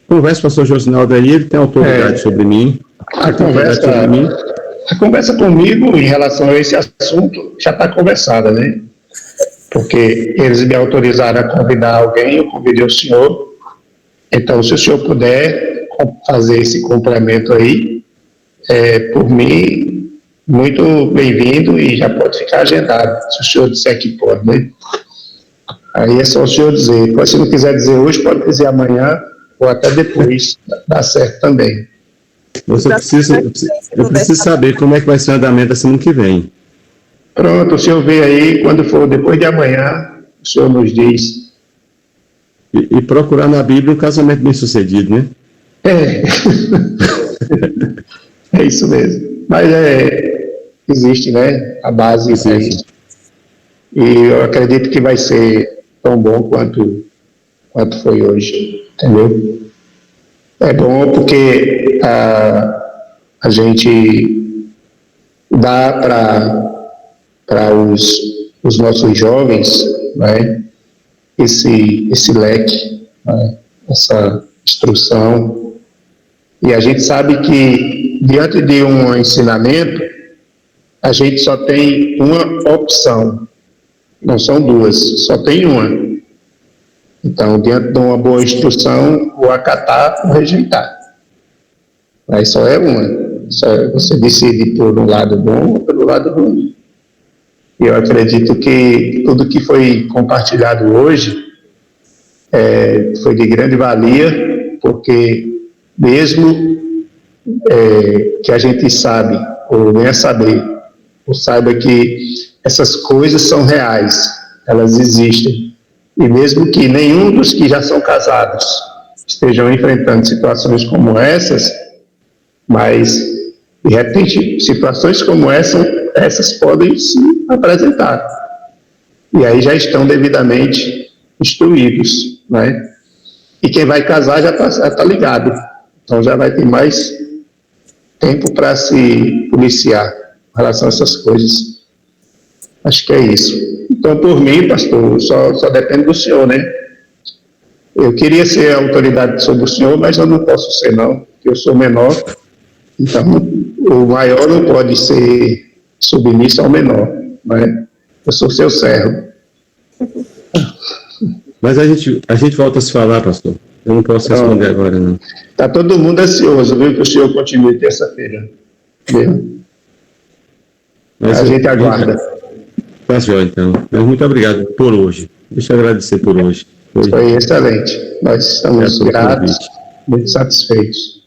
conversa com o pastor Josinaldo aí, ele tem autoridade sobre mim. A conversa comigo em relação a esse assunto já está conversada, né? Porque eles me autorizaram a convidar alguém, eu convidei o senhor. Então, se o senhor puder fazer esse complemento aí, por mim, muito bem-vindo e já pode ficar agendado, se o senhor disser que pode, né? Aí é só o senhor dizer. Mas se não quiser dizer hoje, pode dizer amanhã ou até depois, dá certo também. Eu preciso saber como é que vai ser o andamento da semana que vem. Pronto, o senhor vê aí, quando for depois de amanhã, o senhor nos diz. E procurar na Bíblia um casamento bem sucedido, né? É isso mesmo. Mas existe, né? A base existe. E eu acredito que vai ser tão bom quanto foi hoje, entendeu? É bom porque a gente dá para os nossos jovens, né, esse leque, né, essa instrução, e a gente sabe que diante de um ensinamento a gente só tem uma opção, não são duas, só tem uma. Então, diante de uma boa instrução, o acatar ou rejeitar. Mas só é uma. Você decide por um lado bom ou pelo lado ruim. E eu acredito que tudo que foi compartilhado hoje foi de grande valia, porque mesmo que a gente sabe, ou venha saber, ou saiba que essas coisas são reais, elas existem. E mesmo que nenhum dos que já são casados estejam enfrentando situações como essas, mas, de repente, situações como essas podem se apresentar. E aí já estão devidamente instruídos, né? E quem vai casar já está ligado. Então já vai ter mais tempo para se policiar em relação a essas coisas. Acho que é isso. Então, por mim, pastor, só depende do senhor, né? Eu queria ser autoridade sobre o senhor, mas eu não posso ser, não, porque eu sou menor. Então, o maior não pode ser submisso ao menor, né? Eu sou seu servo. Mas a gente volta a se falar, pastor. Eu não posso responder agora, não. Está todo mundo ansioso, viu, que o senhor continue terça-feira. A gente aguarda. Tá jóia, então. Mas muito obrigado por hoje. Deixa eu agradecer por hoje. Foi excelente. Nós estamos gratos, muito satisfeitos.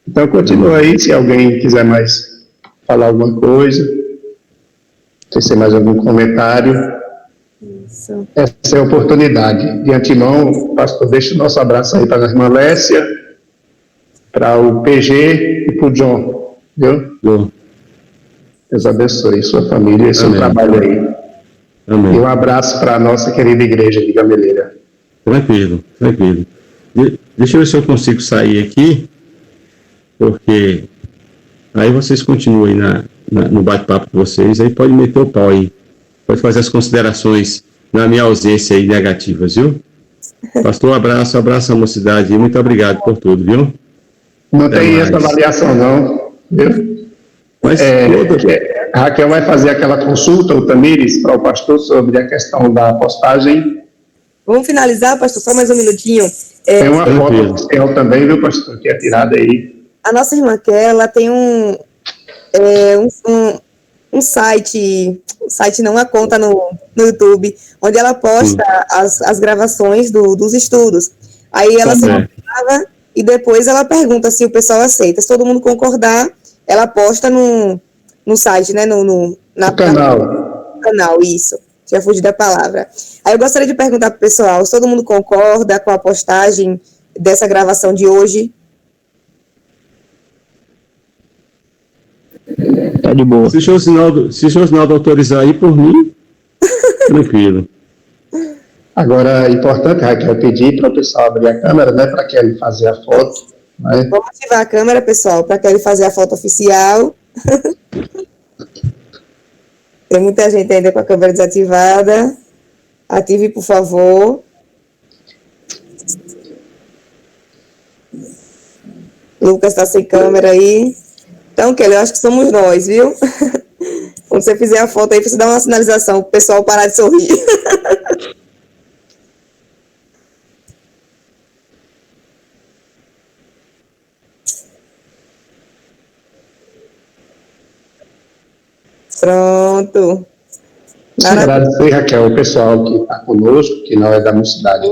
Então, continua aí, se alguém quiser mais falar alguma coisa, se tem mais algum comentário. Isso. Essa é a oportunidade. De antemão, pastor, deixa o nosso abraço aí para a irmã Lécia, para o PG e para o John. Viu? Deus abençoe sua família e seu trabalho aí. Amém. E um abraço para a nossa querida igreja de Gameleira. Tranquilo. Deixa eu ver se eu consigo sair aqui, porque aí vocês continuam aí no bate-papo de vocês, aí pode meter o pau aí, pode fazer as considerações na minha ausência aí negativas, viu? Pastor, abraço à mocidade e muito obrigado por tudo, viu? Não tem essa avaliação não, viu? Mas Raquel vai fazer aquela consulta, o Tamires, para o pastor sobre a questão da postagem. Vamos finalizar, pastor, só mais um minutinho. Tem uma foto oficial também, viu, pastor, que é tirada aí. A nossa irmã ela tem um site não, a conta no YouTube, onde ela posta as gravações dos estudos. Aí ela se grava e depois ela pergunta se o pessoal aceita. Se todo mundo concordar, ela posta no site, né? No canal, isso. Já fugi da palavra. Aí eu gostaria de perguntar para o pessoal se todo mundo concorda com a postagem dessa gravação de hoje. Tá de boa. Se o senhor Sinaldo autorizar aí por mim, tranquilo. Agora, é importante, Raquel, pedir para o pessoal abrir a câmera, né, para que ele fazer a foto. Né? Vamos ativar a câmera, pessoal, para que ele fazer a foto oficial. Tem muita gente ainda com a câmera desativada. Ative, por favor. Lucas está sem câmera aí. Então, Kelly, eu acho que somos nós, viu? Quando você fizer a foto aí, você dá uma sinalização para o pessoal parar de sorrir. Pronto. Agradecer, Raquel, o pessoal que está conosco, que não é da mocidade